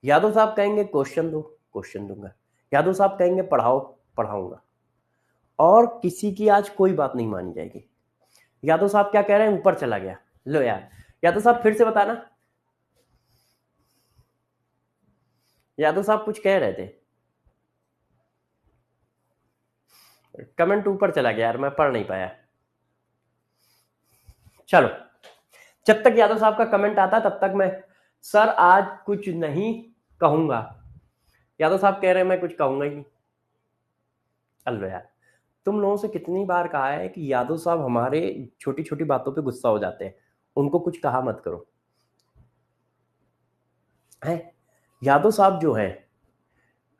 यादव साहब कहेंगे क्वेश्चन दो, क्वेश्चन दूंगा। यादव साहब कहेंगे पढ़ाओ, पढ़ाऊंगा। और किसी की आज कोई बात नहीं मानी जाएगी। यादव साहब क्या कह रहे हैं? ऊपर चला गया। लो यार, यादव साहब फिर से बताना। यादव साहब कुछ कह रहे थे, कमेंट ऊपर चला गया यार, मैं पढ़ नहीं पाया। चलो, जब तक यादव साहब का कमेंट आता तब तक मैं, सर आज कुछ नहीं कहूंगा। यादव साहब कह रहे हैं मैं कुछ कहूंगा ही नहीं। चलो यार, तुम लोगों से कितनी बार कहा है कि यादव साहब हमारे छोटी छोटी बातों पे गुस्सा हो जाते हैं, उनको कुछ कहा मत करो। है यादव साहब जो है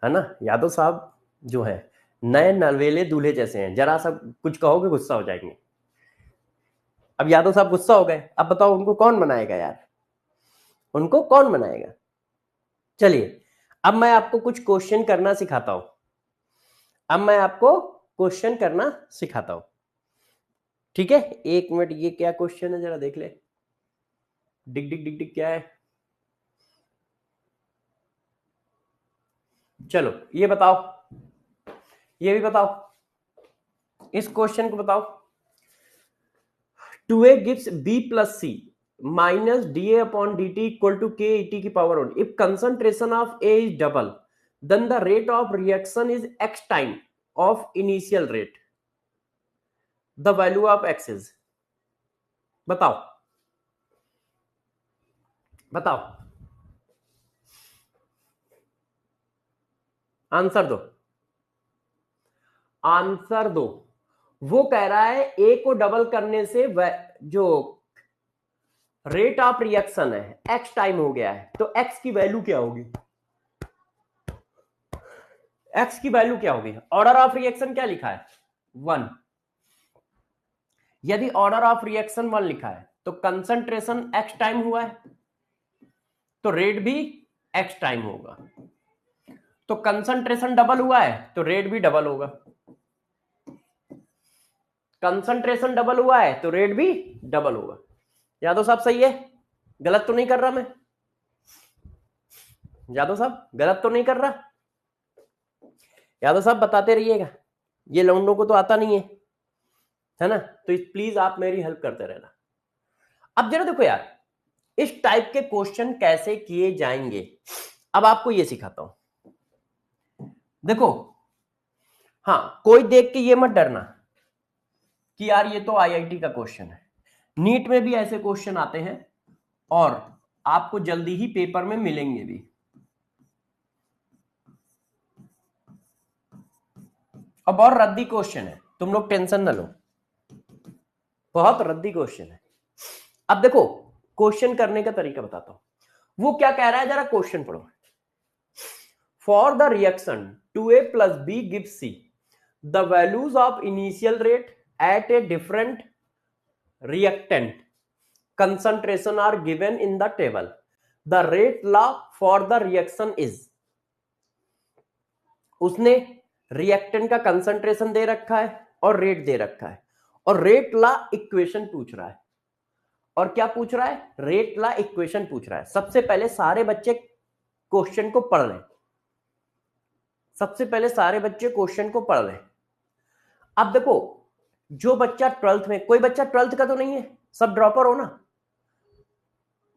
ना, यादव साहब जो है नए नवेले दूल्हे जैसे हैं, जरा सा कुछ कहोगे गुस्सा हो जाएंगे। अब यादव साहब गुस्सा हो गए, अब बताओ उनको कौन मनाएगा यार? उनको कौन मनाएगा? चलिए, अब मैं आपको कुछ क्वेश्चन करना सिखाता हूं। अब मैं आपको क्वेश्चन करना सिखाता हूं, ठीक है? 1 मिनट, ये क्या क्वेश्चन है जरा देख ले। डिग डिग डिग डिग क्या है? चलो ये बताओ, ये भी बताओ, इस क्वेश्चन को बताओ। 2a gives b plus c minus dA upon dt equal to k et की power 1. If concentration of A is double, then the rate of reaction is x time of initial rate. The value of x is, बताओ, बताओ, answer दो, answer दो। वो कह रहा है ए को डबल करने से जो रेट ऑफ रिएक्शन है एक्स टाइम हो गया है, तो एक्स की वैल्यू क्या होगी? एक्स की वैल्यू क्या होगी? ऑर्डर ऑफ रिएक्शन क्या लिखा है? 1। यदि ऑर्डर ऑफ रिएक्शन 1 लिखा है तो कंसंट्रेशन एक्स टाइम हुआ है, तो रेट भी एक्स टाइम होगा। तो कंसंट्रेशन डबल हुआ है तो रेट भी डबल होगा। कंसंट्रेशन डबल हुआ है तो रेट भी डबल होगा। यादव साहब सही है? गलत तो नहीं कर रहा मैं? यादव साहब गलत तो नहीं कर रहा? यादव साहब बताते रहिएगा, ये लौंडों को तो आता नहीं है ना, तो प्लीज आप मेरी हेल्प करते रहना। अब जरा देखो यार, इस टाइप के क्वेश्चन कैसे किए जाएंगे, अब आपको ये सिखाता हूं। देखो, हाँ, कोई देख के ये मत डरना कि यार ये तो IIT का क्वेश्चन है। नीट में भी ऐसे क्वेश्चन आते हैं और आपको जल्दी ही पेपर में मिलेंगे भी। अब और रद्दी क्वेश्चन है, तुम लोग टेंशन ना लो, बहुत रद्दी क्वेश्चन है। अब देखो, क्वेश्चन करने का तरीका बताता हूं। वो क्या कह रहा है, जरा क्वेश्चन पढ़ो। For the reaction 2a plus b gives c, the values of initial rate at a different reactant concentration are given in the table. The rate law for the reaction is, उसने reactant का concentration दे रखा है और rate दे रखा है, और rate law equation पूछ रहा है। और क्या पूछ रहा है? रेट ला इक्वेशन पूछ रहा है। सबसे पहले सारे बच्चे क्वेश्चन को पढ़ लें, सबसे पहले सारे बच्चे क्वेश्चन को पढ़ लें। अब देखो, जो बच्चा 12th में, कोई बच्चा 12th का तो नहीं है, सब ड्रॉपर हो ना,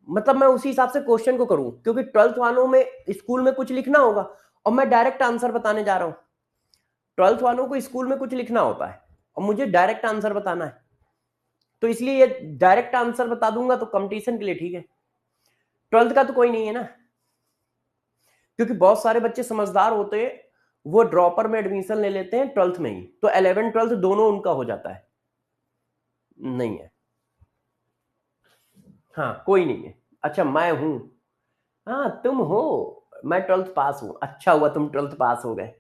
मतलब मैं उसी हिसाब से क्वेश्चन को करूं, क्योंकि 12th वालों में स्कूल में कुछ लिखना होगा और मैं डायरेक्ट आंसर बताने जा रहा हूं। 12th वालों को स्कूल में कुछ लिखना होता है और मुझे डायरेक्ट आंसर बताना है। तो इसलिए ये डायरेक्ट आंसर बता दूंगा तो कंपटीशन के लिए ठीक है। 12th का तो कोई नहीं है ना, क्योंकि बहुत सारे बच्चे समझदार होते हैं, वो ड्रॉपर में एडमिशन ले लेते हैं 12th में ही, तो 11 12th दोनों उनका हो जाता है। नहीं है, हाँ कोई नहीं है। अच्छा मैं हूं, हाँ तुम हो, मैं 12th पास हूं, अच्छा हुआ तुम 12th पास हो गए।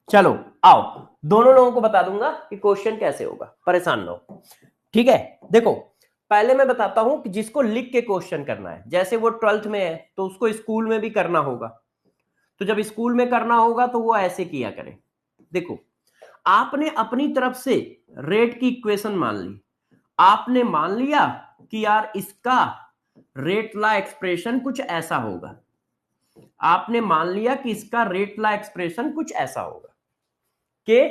चलो आओ, दोनों लोगों को बता दूंगा कि क्वेश्चन कैसे होगा, परेशान ना हो। ठीक है, देखो पहले मैं बताता हूं कि जिसको लिख के क्वेश्चन करना है, जैसे वो 12th में है तो उसको स्कूल में भी करना होगा, तो जब स्कूल में करना होगा तो वो ऐसे किया करे। देखो आपने अपनी तरफ से रेट की इक्वेशन मान ली, आपने मान लिया कि यार इसका रेट ला एक्सप्रेशन कुछ ऐसा होगा, आपने मान लिया कि इसका रेट ला एक्सप्रेशन कुछ ऐसा होगा कि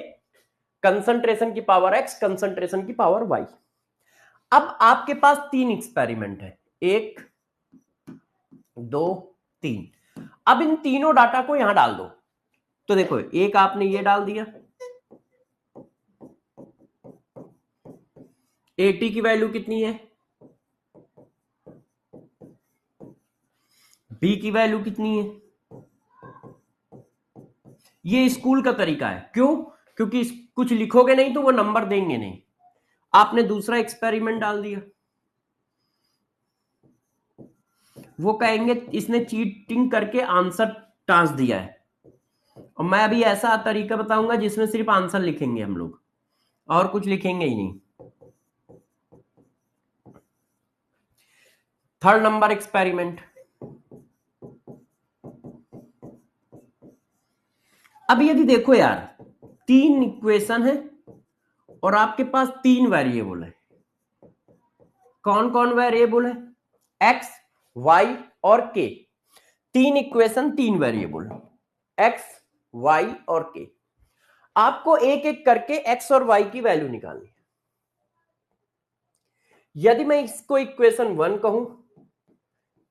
कंसंट्रेशन की पावर x, कंसंट्रेशन की पावर y। अब आपके पास 3 एक्सपेरिमेंट है, 1 2 3। अब इन तीनों डाटा को यहां डाल दो, तो देखो एक आपने ये डाल दिया, AT की वैल्यू कितनी है, B की वैल्यू कितनी है। ये स्कूल का तरीका है, क्यों, क्योंकि कुछ लिखोगे नहीं तो वो नंबर देंगे नहीं। आपने दूसरा एक्सपेरिमेंट डाल दिया, वो कहेंगे इसने चीटिंग करके आंसर टांस दिया है, और मैं अभी ऐसा तरीका बताऊंगा जिसमें सिर्फ आंसर लिखेंगे हम लोग और कुछ लिखेंगे ही नहीं। थर्ड नंबर एक्सपेरिमेंट, अब यदि देखो यार 3 इक्वेशन है और आपके पास 3 वेरिएबल है, कौन कौन वेरिएबल है, एक्स वाई और के। 3 इक्वेशन 3 वेरिएबल, एक्स वाई और के। आपको एक एक करके एक्स और वाई की वैल्यू निकालनी है। यदि मैं इसको इक्वेशन 1 कहूं,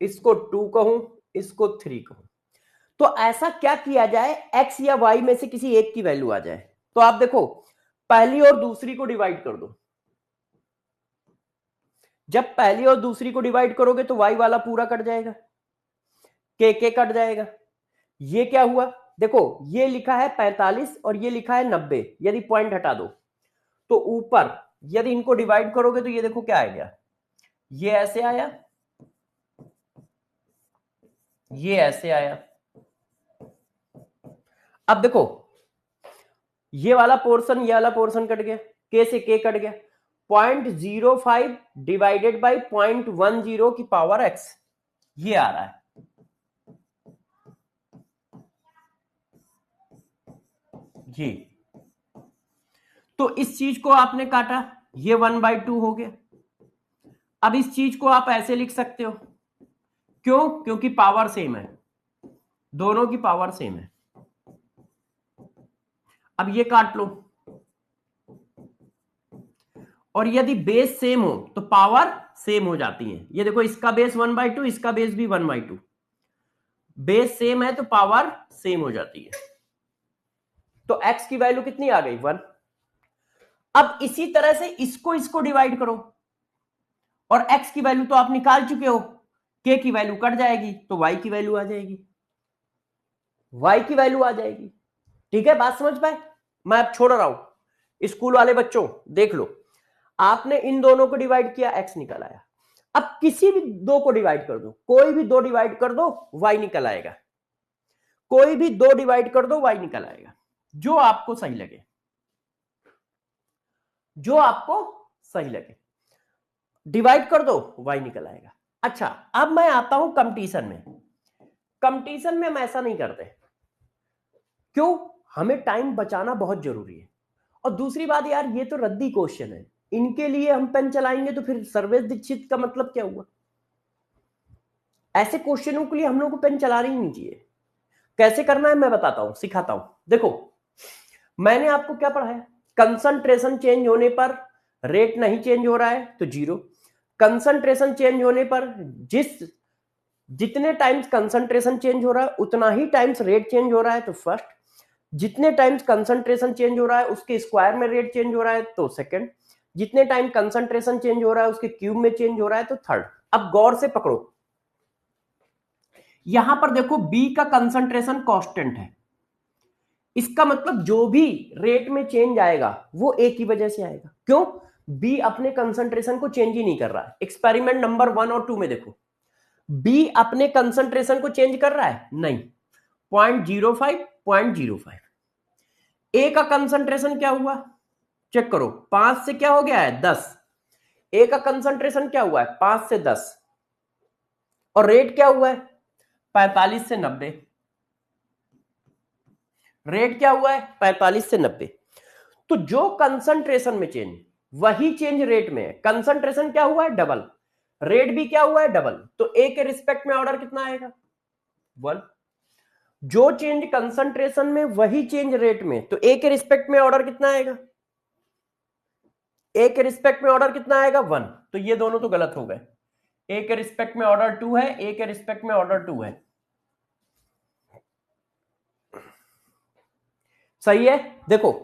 इसको 2 कहूं, इसको 3 कहूं, तो ऐसा क्या किया जाए x या y में से किसी एक की वैल्यू आ जाए। तो आप देखो पहली और दूसरी को डिवाइड कर दो, जब पहली और दूसरी को डिवाइड करोगे तो y वाला पूरा कट जाएगा, के कट जाएगा। ये क्या हुआ, देखो ये लिखा है 45 और ये लिखा है 90, यदि पॉइंट हटा दो तो ऊपर यदि इनको डिवाइड करोगे तो ये देखो क्या आएगा, ये ऐसे आया, ये ऐसे आया। अब देखो ये वाला पोर्शन, ये वाला पोर्शन कट गया, के से के कट गया, 0.05 डिवाइडेड बाई 0.10 की पावर x, ये आ रहा है। ये तो इस चीज को आपने काटा, ये 1/2 हो गया। अब इस चीज को आप ऐसे लिख सकते हो, क्यों, क्योंकि पावर सेम है, दोनों की पावर सेम है। अब ये काट लो, और यदि बेस सेम हो तो पावर सेम हो जाती है। ये देखो इसका बेस 1/2, इसका बेस भी 1/2, बेस सेम है तो पावर सेम हो जाती है। तो x की वैल्यू कितनी आ गई, 1। अब इसी तरह से इसको डिवाइड करो, और x की वैल्यू तो आप निकाल चुके हो, k की वैल्यू कट जाएगी तो y की वैल्यू आ जाएगी, y की वैल्यू आ जाएगी। ठीक है, बात समझ पाए। मैं अब छोड़ रहा हूं, स्कूल वाले बच्चों देख लो, आपने इन दोनों को डिवाइड किया, x निकल आया। अब किसी भी दो को डिवाइड कर दो, कोई भी दो डिवाइड कर दो, y निकल आएगा, कोई भी दो डिवाइड कर दो, y निकल आएगा, जो आपको सही लगे, जो आपको सही लगे डिवाइड कर दो, y निकल आएगा। अच्छा अब मैं आता हूं कंपटीशन में। कंपटीशन में हम ऐसा नहीं करते, क्यों, हमें टाइम बचाना बहुत जरूरी है। और दूसरी बात यार, ये तो रद्दी क्वेश्चन है, इनके लिए हम पेन चलाएंगे तो फिर सर्वेश दीक्षित का मतलब क्या हुआ। ऐसे क्वेश्चनों के लिए हम लोग को पेन चलानी ही नहीं चाहिए। कैसे करना है मैं बताता हूं, सिखाता हूं। देखो मैंने आपको क्या पढ़ाया, कंसंट्रेशन चेंज होने पर रेट नहीं चेंज हो रहा है तो 0, कंसंट्रेशन चेंज होने पर जितने टाइम्स कंसंट्रेशन चेंज हो रहा है उतना ही टाइम्स रेट चेंज हो रहा है तो फर्स्ट, जितने टाइम्स कंसंट्रेशन चेंज हो रहा है उसके स्क्वायर में रेट चेंज हो रहा है तो सेकंड, जितने टाइम कंसंट्रेशन चेंज हो रहा है उसके क्यूब में चेंज हो रहा है तो थर्ड। अब गौर से पकड़ो, यहां पर देखो बी का कंसंट्रेशन कांस्टेंट है, इसका मतलब जो भी रेट में चेंज आएगा वो ए की वजह से आएगा। क्यों? बी अपने कंसंट्रेशन को चेंज ही नहीं कर रहा है। एक्सपेरिमेंट नंबर 1 और 2 में देखो, बी अपने कंसंट्रेशन को चेंज कर रहा है नहीं, 0.05 0.05। ए का कंसंट्रेशन क्या हुआ चेक करो, 5 से क्या हो गया है 10। ए का कंसंट्रेशन क्या हुआ है 5 से 10, और रेट क्या हुआ है 45 से 90। रेट क्या हुआ है 45 से 90। तो जो कंसंट्रेशन में चेंज वही चेंज रेट में है। कंसंट्रेशन क्या हुआ है डबल, रेट भी क्या हुआ है डबल, तो ए के रिस्पेक्ट में ऑर्डर कितना आएगा 1। जो चेंज कंसंट्रेशन में वही चेंज रेट में, तो ए के रिस्पेक्ट में ऑर्डर कितना आएगा, ए के रिस्पेक्ट में ऑर्डर कितना आएगा 1। तो ये दोनों तो गलत हो गए, ए के रिस्पेक्ट में ऑर्डर 2 है, ए के रिस्पेक्ट में ऑर्डर 2 है। सही है। देखो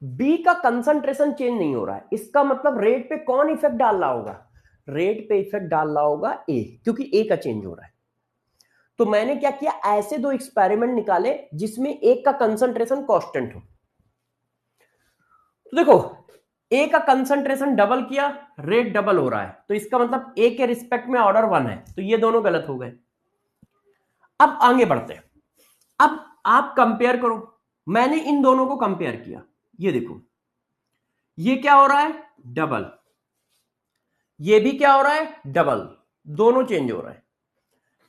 बी का कंसंट्रेशन चेंज नहीं हो रहा है, इसका मतलब रेट पे कौन इफेक्ट डाल रहा होगा, रेट पे इफेक्ट डाल रहा होगा ए, क्योंकि ए का चेंज हो रहा है। तो मैंने क्या किया, ऐसे दो एक्सपेरिमेंट निकाले जिसमें एक का कंसंट्रेशन कांस्टेंट हो। तो देखो ए का कंसंट्रेशन डबल किया, रेट डबल हो रहा है, तो इसका मतलब ए के रिस्पेक्ट में ऑर्डर 1 है, तो ये दोनों गलत हो गए। अब आगे बढ़ते हैं। अब आप कंपेयर करो, मैंने इन दोनों को कंपेयर किया, ये देखो ये क्या हो रहा है डबल, ये भी क्या हो रहा है डबल, दोनों चेंज हो रहा है।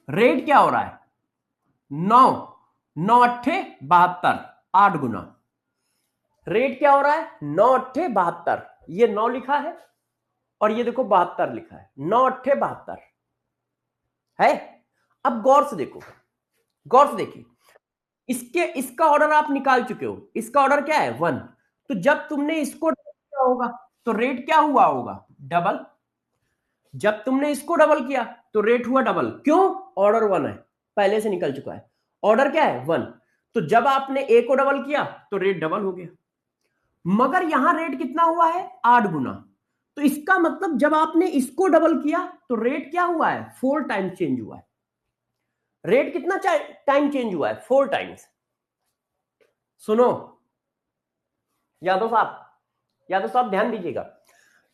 रेट क्या हो रहा है 9, 9 अट्ठे 72, 8 गुना। रेट क्या हो रहा है 9 अट्ठे 72, ये 9 लिखा है और ये देखो 72 लिखा है, 9 अट्ठे 72 है। अब गौर से देखो, गौर से देखिए, इसका ऑर्डर आप निकाल चुके हो, इसका ऑर्डर क्या है 1। तो जब तुमने इसको डबल किया होगा तो रेट क्या हुआ होगा डबल, जब तुमने इसको डबल किया तो रेट हुआ डबल। क्यों? ऑर्डर 1 है, पहले से निकल चुका है, ऑर्डर क्या है 1। तो जब आपने ए को डबल किया तो रेट डबल हो गया, मगर यहां रेट कितना हुआ है 8 गुना। तो इसका मतलब जब आपने इसको डबल किया तो रेट क्या हुआ है 4 टाइम्स चेंज हुआ है। रेट कितना टाइम चेंज हुआ है 4 टाइम्स। सुनो यादव साहब ध्यान दीजिएगा,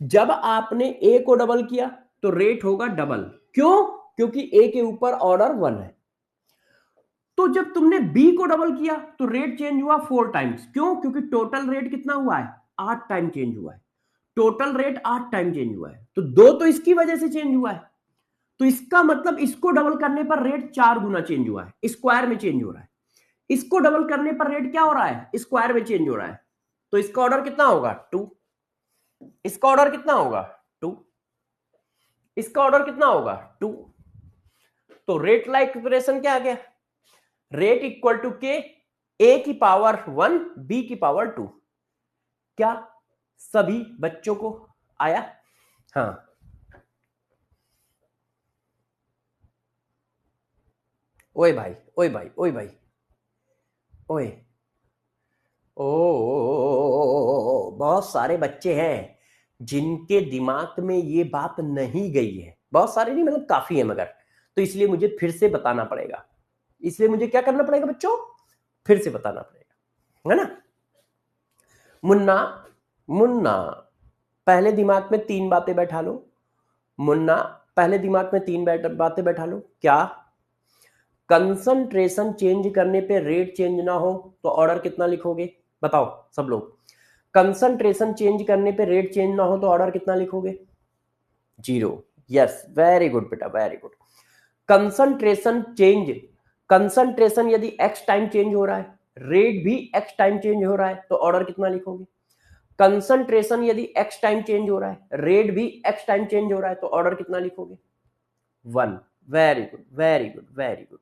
जब आपने ए को डबल किया तो रेट होगा डबल। क्यों? क्योंकि ए के ऊपर ऑर्डर 1 है। तो जब तुमने बी को डबल किया तो रेट चेंज हुआ 4 टाइम्स। क्यों? क्योंकि टोटल रेट कितना हुआ है 8 टाइम चेंज हुआ है, टोटल रेट 8 टाइम चेंज हुआ है, तो 2 तो इसकी वजह से चेंज हुआ है। तो इसका मतलब इसको डबल करने पर रेट 4 गुना चेंज हुआ है, स्क्वायर में चेंज हो रहा है। इसको डबल करने पर रेट क्या हो रहा है स्क्वायर में चेंज हो रहा है, तो इसका ऑर्डर कितना होगा 2। इसका ऑर्डर कितना होगा 2, इसका ऑर्डर कितना होगा 2। तो रेट लाइक एक्सप्रेशन क्या आ गया, रेट इक्वल टू के ए की पावर 1 बी की पावर 2। क्या सभी बच्चों को आया? हाँ ओए भाई ओए भाई ओए भाई ओए ओ, बहुत सारे बच्चे हैं जिनके दिमाग में ये बात नहीं गई है, बहुत सारे नहीं मतलब काफी है, मगर तो इसलिए मुझे फिर से बताना पड़ेगा, इसलिए मुझे क्या करना पड़ेगा बच्चों, फिर से बताना पड़ेगा, है ना। मुन्ना मुन्ना पहले दिमाग में 3 बातें बैठा लो, मुन्ना पहले दिमाग में 3 बातें बैठा लो। क्या? कंसंट्रेशन चेंज करने पे रेट चेंज ना हो तो ऑर्डर कितना लिखोगे, बताओ सब लोग। कंसंट्रेशन चेंज करने पे रेट चेंज ना हो तो ऑर्डर कितना लिखोगे 0। यस वेरी गुड बेटा वेरी गुड। कंसंट्रेशन यदि x टाइम चेंज हो रहा है, रेट भी x टाइम चेंज हो रहा है, तो ऑर्डर कितना लिखोगे। कंसंट्रेशन यदि x टाइम चेंज हो रहा है, रेट भी x टाइम चेंज हो रहा है, तो ऑर्डर कितना लिखोगे 1। Very good very good very good.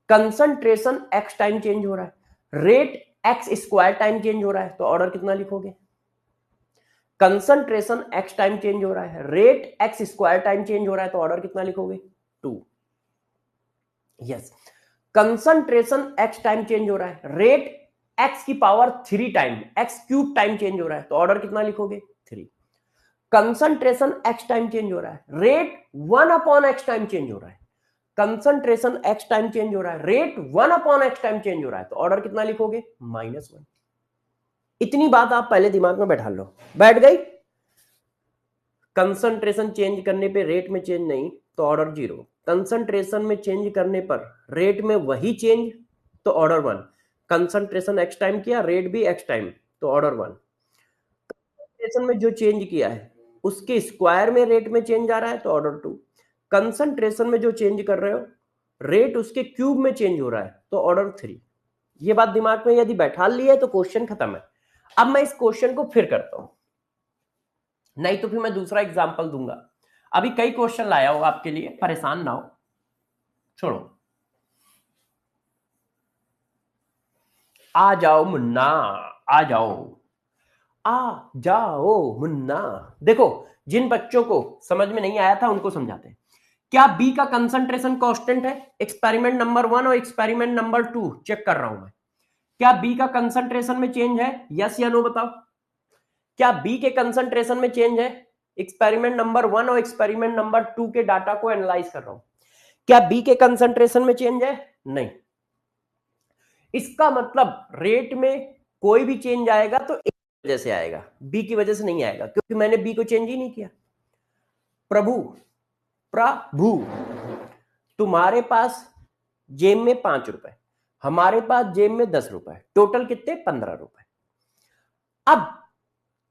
Concentration x time change हो रहा है, rate x square time change हो रहा है, तो ऑर्डर कितना लिखोगे। कंसंट्रेशन x टाइम चेंज हो रहा है, rate x square time change हो रहा है, तो ऑर्डर कितना लिखोगे 2। Yes. Concentration x time change हो रहा है, रेट x की power 3 time x cube time change हो रहा है, तो ऑर्डर कितना लिखोगे 3। कंसंट्रेशन एक्स टाइम चेंज हो रहा है, रेट 1/x टाइम चेंज हो रहा है, कंसंट्रेशन एक्स टाइम चेंज हो रहा है, रेट 1/x टाइम चेंज हो रहा है, तो ऑर्डर कितना लिखोगे? -1। इतनी बात आप पहले दिमाग में बैठा लो। बैठ गई? कंसंट्रेशन चेंज करने पे रेट में चेंज नहीं तो ऑर्डर 0, कंसंट्रेशन में चेंज करने पर रेट में वही चेंज तो ऑर्डर 1, कंसंट्रेशन एक्स टाइम किया, रेट भी एक्स टाइम तो ऑर्डर 1, कंसंट्रेशन में जो चेंज किया है उसके स्क्वायर में रेट में चेंज आ रहा है तो ऑर्डर 2, कंसंट्रेशन में जो चेंज कर रहे हो रेट उसके क्यूब में चेंज हो रहा है तो ऑर्डर 3। ये बात दिमाग में यदि बैठा ली है तो क्वेश्चन खत्म है। अब मैं इस क्वेश्चन को फिर करता हूं, नहीं तो फिर मैं दूसरा एग्जांपल दूंगा। अभी कई क्वेश्चन लाया हूं आपके लिए, परेशान ना हो, छोड़ो। आ जाओ मुन्ना, आ जाओ, आ जाओ मुन्ना। देखो, जिन बच्चों को समझ में नहीं आया था उनको समझाते हैं। क्या बी का कंसंट्रेशन कांस्टेंट है? एक्सपेरिमेंट नंबर 1 और एक्सपेरिमेंट नंबर 2 चेक कर रहा हूं मैं। क्या बी का कंसंट्रेशन में चेंज है? यस या नो बताओ। क्या बी के कंसंट्रेशन में चेंज है? एक्सपेरिमेंट नंबर 1 और एक्सपेरिमेंट नंबर 2 के डाटा को एनालाइज कर रहा हूं। क्या बी के कंसंट्रेशन में चेंज है? नहीं। इसका मतलब रेट में कोई भी चेंज आएगा तो एक वजह से आएगा, बी की वजह से नहीं आएगा, क्योंकि मैंने बी को चेंज ही नहीं किया। प्रभु, प्रभु, तुम्हारे पास जेब में 5 रुपए, हमारे पास जेब में 10 रुपए, टोटल कितने? 15 रुपए। अब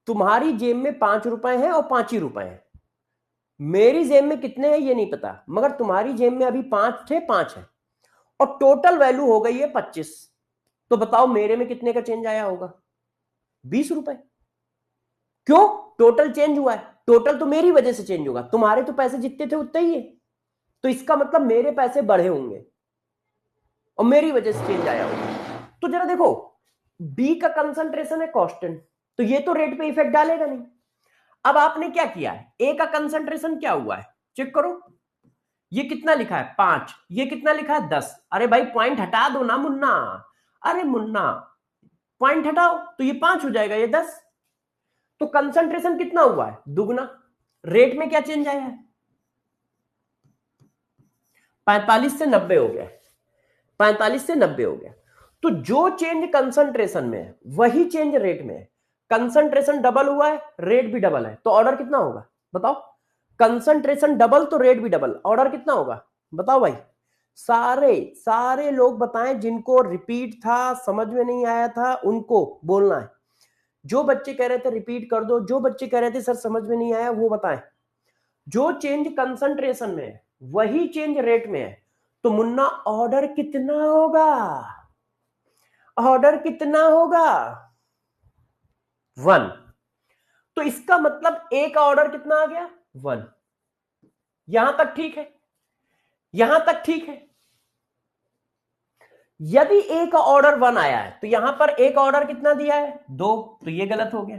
तुम्हारी जेब में 5 रुपए हैं और 5 ही रुपए हैं, मेरी जेब में कितने हैं ये नहीं पता, मगर तुम्हारी जेब में अभी 5 थे, 5 है, और टोटल वैल्यू हो गई है 25। तो बताओ मेरे में कितने का चेंज आया होगा? 20 रुपए। क्यों? टोटल चेंज हुआ है, टोटल तो मेरी वजह से चेंज होगा, तुम्हारे तो पैसे जितने थे उतने ही है, तो इसका मतलब मेरे पैसे बढ़े होंगे और मेरी वजह से चेंज आया होगा। तो जरा देखो, बी का कंसंट्रेशन है कांस्टेंट, तो ये तो रेट पे इफेक्ट डालेगा नहीं। अब आपने क्या किया है, ए का कंसंट्रेशन क्या हुआ है चेक करो। ये कितना लिखा है? 5। ये कितना लिखा है? 10। अरे भाई पॉइंट हटा दो ना मुन्ना, अरे मुन्ना पॉइंट हटाओ तो ये 5 हो जाएगा, ये 10। तो कंसंट्रेशन कितना हुआ है? दुगना। रेट में क्या चेंज आया है? 45 से 90 हो गया, 45 से 90 हो गया। तो जो चेंज कंसंट्रेशन में है वही चेंज रेट में है। कंसंट्रेशन डबल हुआ है, रेट भी डबल है, तो ऑर्डर कितना होगा बताओ? कंसंट्रेशन डबल तो रेट भी डबल, ऑर्डर कितना होगा बताओ भाई? सारे सारे लोग बताएं, जिनको रिपीट था, समझ में नहीं आया था, उनको बोलना है। जो बच्चे कह रहे थे रिपीट कर दो, जो बच्चे कह रहे थे सर समझ में नहीं आया, वो बताएं। जो चेंज कंसंट्रेशन में है वही चेंज रेट में है, तो मुन्ना ऑर्डर कितना होगा? ऑर्डर कितना होगा? 1। तो इसका मतलब ए का ऑर्डर कितना आ गया? 1। यहां तक ठीक है, यहां तक ठीक है। यदि ए का ऑर्डर 1 आया है तो यहां पर ए का ऑर्डर कितना दिया है? 2, तो ये गलत हो गया।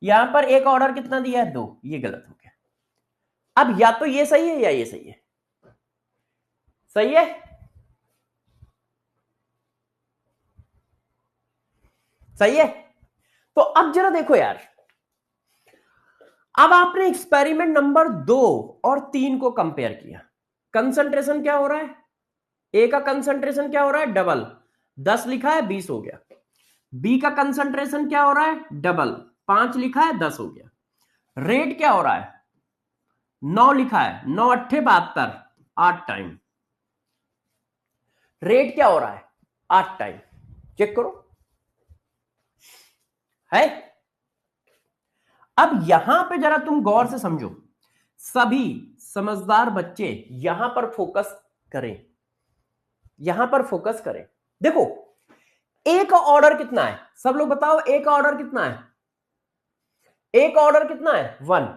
यहां पर ए का ऑर्डर कितना दिया है? 2, ये गलत हो गया। अब या तो ये सही है या ये सही है। सही है? सही है? तो अब जरा देखो यार, अब आपने एक्सपेरिमेंट नंबर 2 और 3 को कंपेयर किया। कंसंट्रेशन क्या हो रहा है? ए का कंसंट्रेशन क्या हो रहा है? डबल। 10 लिखा है, 20 हो गया। बी का कंसंट्रेशन क्या हो रहा है? डबल। 5 लिखा है, 10 हो गया। रेट क्या हो रहा है? 9 लिखा है, 9 अट्ठे 72, 8 टाइम। रेट क्या हो रहा है? 8 टाइम। चेक करो, है? अब यहां पे जरा तुम गौर से समझो, सभी समझदार बच्चे यहां पर फोकस करें, यहां पर फोकस करें। देखो, ए का ऑर्डर कितना है? सब लोग बताओ, ए का ऑर्डर कितना है? ए का ऑर्डर कितना है? 1।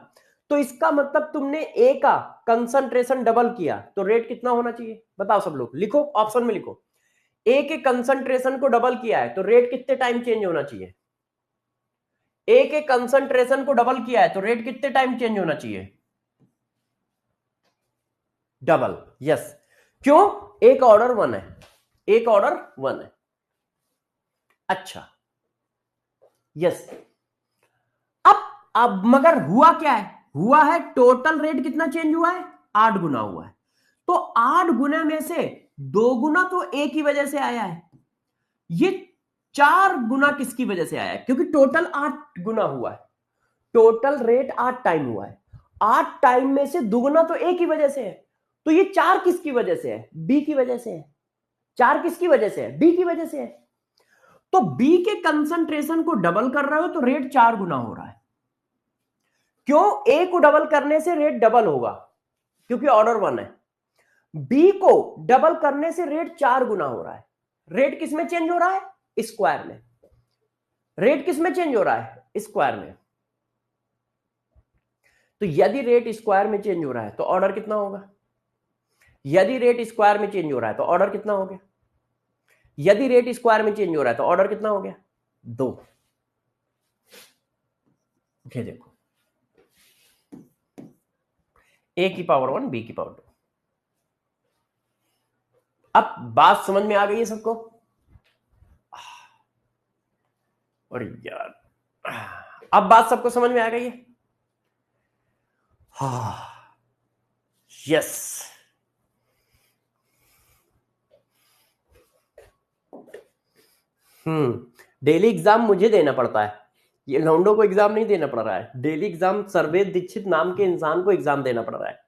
तो इसका मतलब तुमने ए का कंसंट्रेशन डबल किया तो रेट कितना होना चाहिए बताओ? सब लोग लिखो, ऑप्शन में लिखो। ए के कंसंट्रेशन को डबल किया है तो रेट कितने टाइम चेंज होना चाहिए? ए के कंसंट्रेशन को डबल किया है तो रेट कितने टाइम चेंज होना चाहिए? डबल। यस। क्यों? ए का ऑर्डर 1 है, ए का ऑर्डर 1 है। अच्छा, यस। अब मगर हुआ क्या है? हुआ है, टोटल रेट कितना चेंज हुआ है, 8 गुना हुआ है। तो 8 गुना में से 2 गुना तो ए की वजह से आया है, ये 4 गुना किसकी वजह से आया है, क्योंकि टोटल 8 गुना हुआ है, टोटल रेट 8 टाइम हुआ है, 8 टाइम में से दुगुना तो ए की वजह से है, तो ये 4 किसकी वजह से है, बी की वजह से है। 4 किसकी वजह से है, बी की वजह से है। तो बी के कंसंट्रेशन को डबल कर रहे हो तो रेट 4 गुना हो रहा है। क्यों, ए को डबल करने से रेट डबल होगा क्योंकि ऑर्डर 1 है, बी को डबल करने से रेट 4 गुना हो रहा है। रेट किस में चेंज हो रहा है, स्क्वायर में। रेट किस में चेंज हो रहा है, स्क्वायर में। तो यदि रेट स्क्वायर में चेंज हो रहा है तो ऑर्डर कितना होगा, यदि रेट स्क्वायर में चेंज हो रहा है तो ऑर्डर कितना हो गया, यदि रेट स्क्वायर में चेंज हो रहा है तो ऑर्डर कितना हो गया, 2। ये देखो, ए की पावर 1 बी की पावर 2। अब बात समझ में आ गई है सबको, अरे यार, अब बात सबको समझ में आ गई है। यस, डेली एग्जाम मुझे देना पड़ता है, ये लौंडो को एग्जाम नहीं देना पड़ रहा है। डेली एग्जाम सर्वेद दीक्षित नाम के इंसान को एग्जाम देना पड़ रहा है।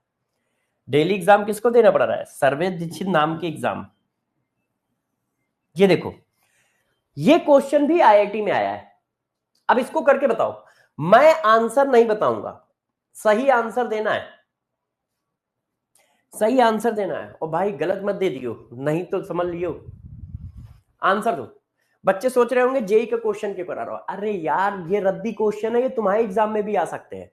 डेली एग्जाम किसको देना पड़ रहा है, सर्वेद दीक्षित नाम के एग्जाम। ये देखो, ये क्वेश्चन भी आईआईटी में आया है। अब इसको करके बताओ, मैं आंसर नहीं बताऊंगा, सही आंसर देना है, सही आंसर देना है। और भाई गलत मत दे दियो, नहीं तो समझ लियो, आंसर दो। बच्चे सोच रहे होंगे जेई का क्वेश्चन क्यों करा रहा हो, अरे यार ये रद्दी क्वेश्चन है, ये तुम्हारे एग्जाम में भी आ सकते हैं।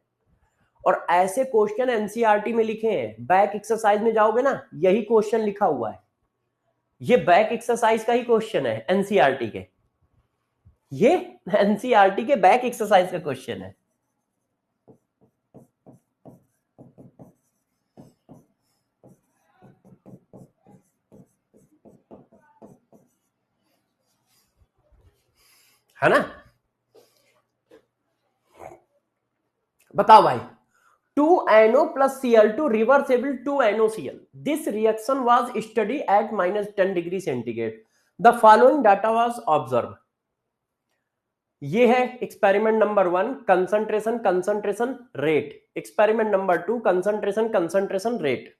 और ऐसे क्वेश्चन एनसीईआरटी में लिखे हैं, बैक एक्सरसाइज में जाओगे ना, यही क्वेश्चन लिखा हुआ है, ये बैक एक्सरसाइज का ही क्वेश्चन है एनसीईआरटी के, ये एनसीईआरटी के बैक एक्सरसाइज का क्वेश्चन है ना। बताओ भाई, 2NO plus Cl2 reversible 2NoCl. This reaction was studied at -10 degree centigrade. The following data was observed. ये है experiment number 1, concentration concentration rate. Experiment number 2, concentration concentration rate.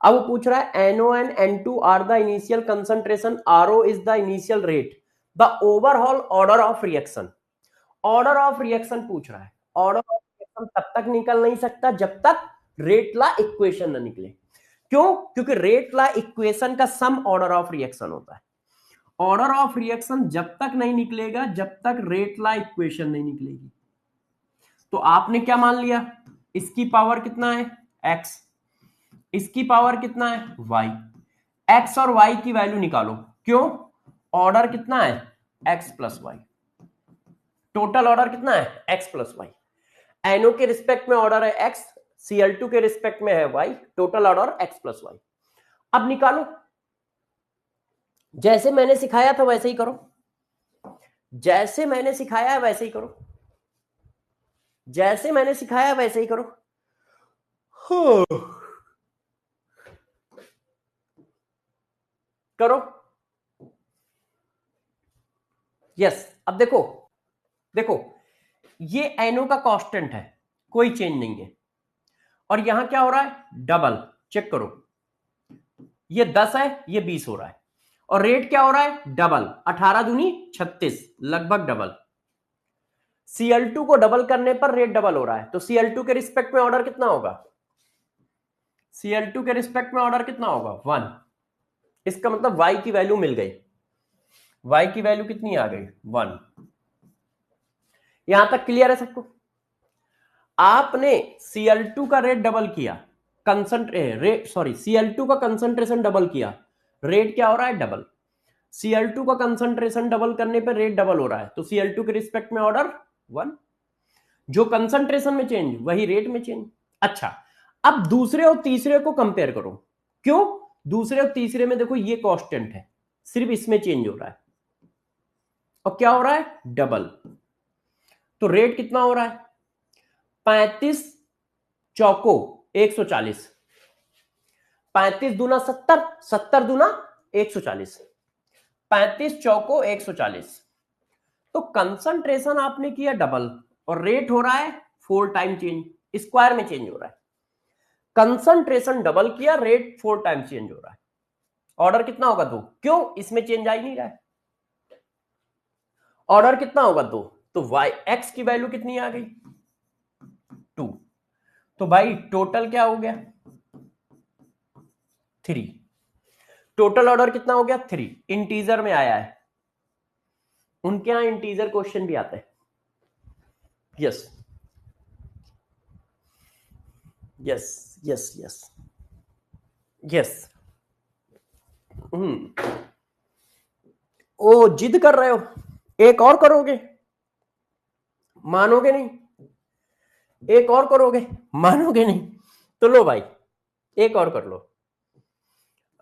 अब वो पूछ रहा है NO and N2 are the initial concentration, RO is the initial rate, the overall order of reaction. Order of reaction पूछ रहा है, ऑर्डर ऑफ रिएक्शन तब तक निकल नहीं सकता जब तक रेट ला इक्वेशन ना निकले। क्यों, क्योंकि रेट ला इक्वेशन का सम ऑर्डर ऑफ रिएक्शन होता है। ऑर्डर ऑफ रिएक्शन जब तक नहीं निकलेगा जब तक रेट ला इक्वेशन नहीं निकलेगी। तो आपने क्या मान लिया, इसकी पावर कितना है, x, इसकी पावर कितना है, y। x और y की वैल्यू निकालो, क्यों, ऑर्डर कितना है, x plus Y, total order कितना है, x प्लस वाई। NO के रिस्पेक्ट में ऑर्डर है x, Cl2 के रिस्पेक्ट में है y, total order x plus Y. अब निकालो, जैसे मैंने सिखाया था वैसे ही करो, जैसे मैंने सिखाया है वैसे ही करो, जैसे मैंने सिखाया वैसे ही करो। करो, यस। अब देखो, देखो ये NO का कांस्टेंट है, कोई चेंज नहीं है, और यहां क्या हो रहा है, डबल। चेक करो, ये 10 है, ये 20 हो रहा है, और रेट क्या हो रहा है, डबल। 18 दूनी 36, लगभग डबल। Cl2 को डबल करने पर रेट डबल हो रहा है, तो Cl2 के रिस्पेक्ट में ऑर्डर कितना होगा, Cl2 के रिस्पेक्ट में ऑर्डर कितना होगा, 1। इसका मतलब y की वैल्यू मिल गई, y की वैल्यू कितनी आ गई, 1। यहां तक क्लियर है सबको। आपने Cl2 का रेट डबल किया, Cl2 का कंसंट्रेशन डबल किया, रेट क्या हो रहा है, डबल। Cl2 का कंसंट्रेशन डबल करने पर रेट डबल हो रहा है, तो Cl2 के रिस्पेक्ट में ऑर्डर 1। जो कंसंट्रेशन में चेंज वही रेट में चेंज। अच्छा, अब दूसरे और तीसरे को कंपेयर करो। क्यों, दूसरे और तीसरे में देखो ये कांस्टेंट है, सिर्फ इसमें चेंज हो रहा है, और क्या हो रहा है, डबल। तो रेट कितना हो रहा है, 35 चौको 140, 35 दूना 70, 70 दूना 140, 35 चौको 140। तो कंसंट्रेशन आपने किया डबल और रेट हो रहा है 4 टाइम चेंज, स्क्वायर में चेंज हो रहा है। कंसंट्रेशन डबल किया, रेट 4 टाइम चेंज हो रहा है। ऑर्डर कितना होगा 2, क्यों इसमें चेंज आ ही नहीं रहा है। ऑर्डर कितना होगा 2, तो वाई एक्स की वैल्यू कितनी आ गई 2। तो भाई टोटल क्या हो गया 3। टोटल ऑर्डर कितना हो गया 3, इंटीजर में आया है। उनके यहां इंटीजर क्वेश्चन भी आते हैं। Yes yes yes yes yes. ओ जिद कर रहे हो, एक और करोगे मानोगे नहीं, एक और करोगे मानोगे नहीं, तो लो भाई एक और कर लो।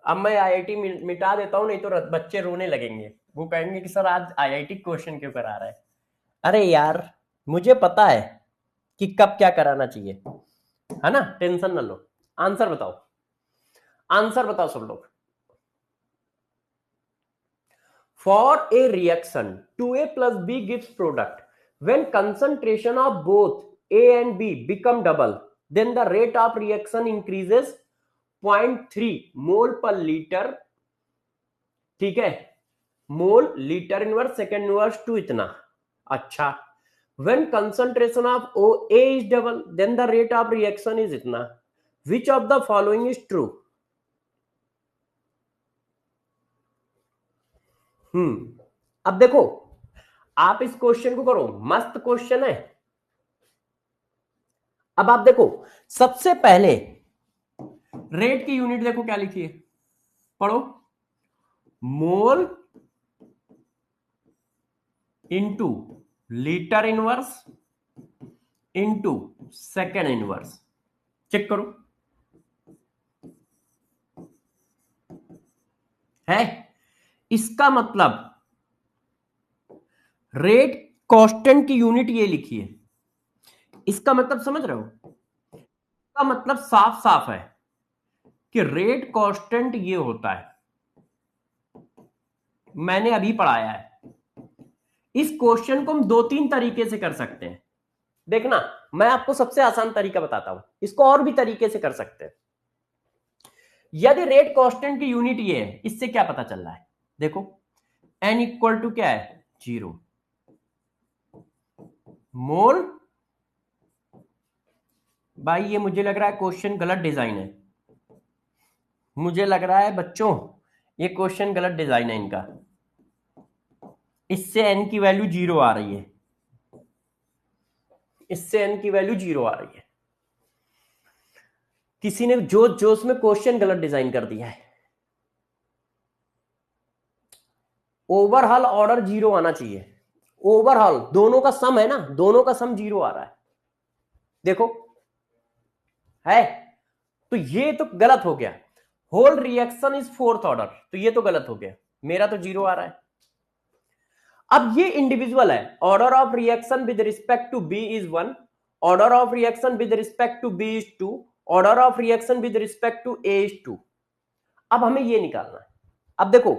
अब मैं आईआईटी मिटा देता हूं, नहीं तो बच्चे रोने लगेंगे, वो कहेंगे कि सर आज आईआईटी क्वेश्चन क्यों करा रहा है। अरे यार मुझे पता है कि कब क्या कराना चाहिए, है ना, टेंशन ना लो। आंसर बताओ, आंसर बताओ सब लोग। For a reaction to A plus B gives product. When concentration of both A and B become double, then the rate of reaction increases 0.3 mole per liter, ठीक है, mole litre inverse second inverse two इतना। अच्छा, when concentration of A is double, then the rate of reaction is इतना। Which of the following is true? अब देखो, आप इस question को करो, मस्त क्वेश्चन है। अब आप देखो, सबसे पहले रेट की यूनिट देखो क्या लिखी है, पढ़ो, mole into litre inverse into second inverse. Check करो, है इसका मतलब रेट कांस्टेंट की यूनिट ये लिखी है। इसका मतलब समझ रहे हो, इसका मतलब साफ साफ है कि रेट कांस्टेंट ये होता है, मैंने अभी पढ़ाया है। इस क्वेश्चन को हम 2-3 तरीके से कर सकते हैं। देखना, मैं आपको सबसे आसान तरीका बताता हूं, इसको और भी तरीके से कर सकते हैं। यदि रेट कांस्टेंट की यूनिट ये है, इससे क्या पता चल रहा है, देखो n इक्वल टू क्या है 0 मोल। भाई ये मुझे लग रहा है क्वेश्चन गलत डिजाइन है, मुझे लग रहा है बच्चों ये क्वेश्चन गलत डिजाइन है इनका। इससे n की वैल्यू 0 आ रही है, इससे n की वैल्यू 0 आ रही है। किसी ने जोश जोश में क्वेश्चन गलत डिजाइन कर दिया है। ओवरऑल ऑर्डर 0 आना चाहिए, ओवरऑल दोनों का सम है ना, दोनों का सम 0 आ रहा है, देखो है। तो ये तो गलत हो गया, whole reaction is fourth order, तो ये तो गलत हो गया, मेरा तो 0 आ रहा है। अब ये इंडिविजुअल है, order of reaction with respect to B is 1, order of reaction with respect to B is 2, order of reaction with respect to A is 2। अब हमें ये निकालना है। अब देखो,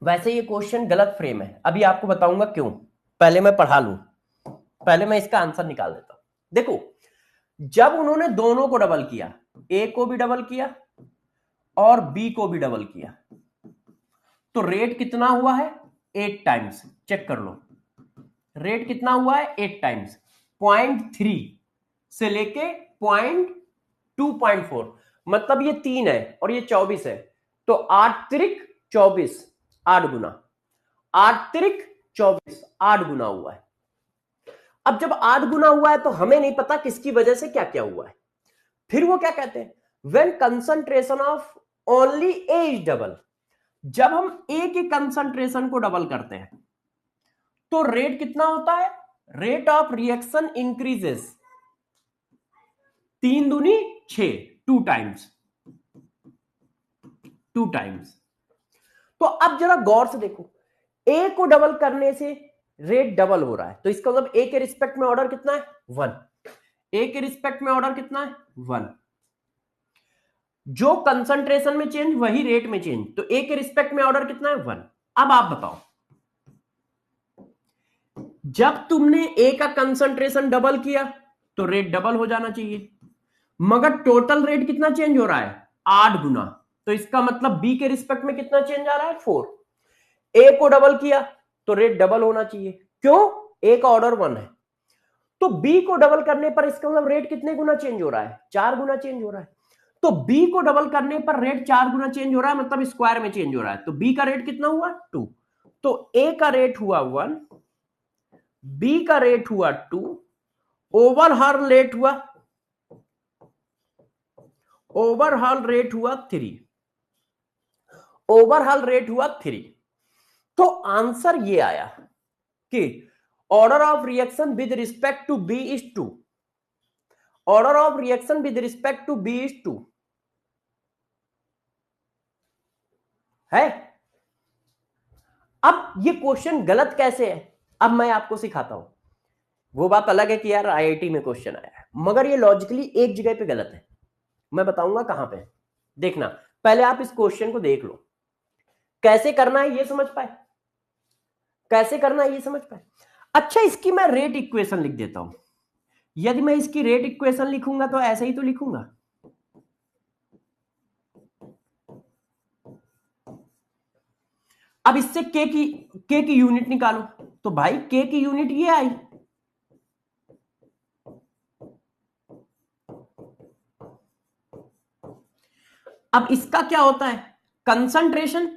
वैसे ये क्वेश्चन गलत फ्रेम है, अभी आपको बताऊंगा क्यों, पहले मैं पढ़ा लूं, पहले मैं इसका आंसर निकाल देता हूं। देखो, जब उन्होंने दोनों को डबल किया, ए को भी डबल किया और बी को भी डबल किया, तो रेट कितना हुआ है 8 टाइम्स। चेक कर लो, रेट कितना हुआ है 8 टाइम्स, 0.3 से लेके 2.4, मतलब ये 3 है और ये 24 है, तो 8 त्रिक 24, 8 गुना, 8 त्रिक 24, 8 गुना हुआ है। अब जब 8 गुना हुआ है तो हमें नहीं पता किसकी वजह से क्या क्या हुआ है। फिर वो क्या कहते हैं, when concentration of only A is double, जब हम ए के कंसंट्रेशन को डबल करते हैं तो रेट कितना होता है, रेट ऑफ रिएक्शन इंक्रीजेस, 3 दूनी 6, 2 टाइम्स, 2 टाइम्स। तो अब जरा गौर से देखो, ए को डबल करने से रेट डबल हो रहा है, तो इसका मतलब ए के रिस्पेक्ट में ऑर्डर कितना है 1, ए के रिस्पेक्ट में ऑर्डर कितना है 1। जो कंसंट्रेशन में चेंज वही रेट में चेंज, तो ए के रिस्पेक्ट में ऑर्डर कितना है 1। अब आप बताओ, जब तुमने ए का कंसंट्रेशन डबल किया तो रेट डबल हो जाना चाहिए, मगर टोटल रेट कितना चेंज हो रहा है 8 गुना, तो इसका मतलब बी के रिस्पेक्ट में कितना चेंज आ रहा है 4। ए को डबल किया तो रेट डबल होना चाहिए, क्यों, ए का ऑर्डर 1 है, तो बी को डबल करने पर इसका मतलब रेट कितने गुना चेंज हो रहा है 4 गुना चेंज हो रहा है। तो बी को डबल करने पर रेट 4 गुना चेंज हो रहा है, मतलब स्क्वायर में चेंज हो रहा है, तो बी का रेट कितना हुआ 2, तो ए का रेट हुआ 1, बी का रेट हुआ 2, ओवरऑल रेट हुआ 3। तो आंसर ये आया कि order of reaction with respect to B is 2। Order of reaction with respect to B is 2 है। अब ये क्वेश्चन गलत कैसे है, अब मैं आपको सिखाता हूं। वो बात अलग है कि यार आईआईटी में क्वेश्चन आया है, मगर ये लॉजिकली एक जगह पे गलत है, मैं बताऊंगा कहां पे। देखना, पहले आप इस क्वेश्चन को देख लो, कैसे करना है ये समझ पाए, कैसे करना है ये समझ पाए। अच्छा, इसकी मैं रेट इक्वेशन लिख देता हूं। यदि मैं इसकी रेट इक्वेशन लिखूंगा तो ऐसे ही तो लिखूंगा, अब इससे के की यूनिट निकालो, तो भाई के की यूनिट ये आई, अब इसका क्या होता है कंसंट्रेशन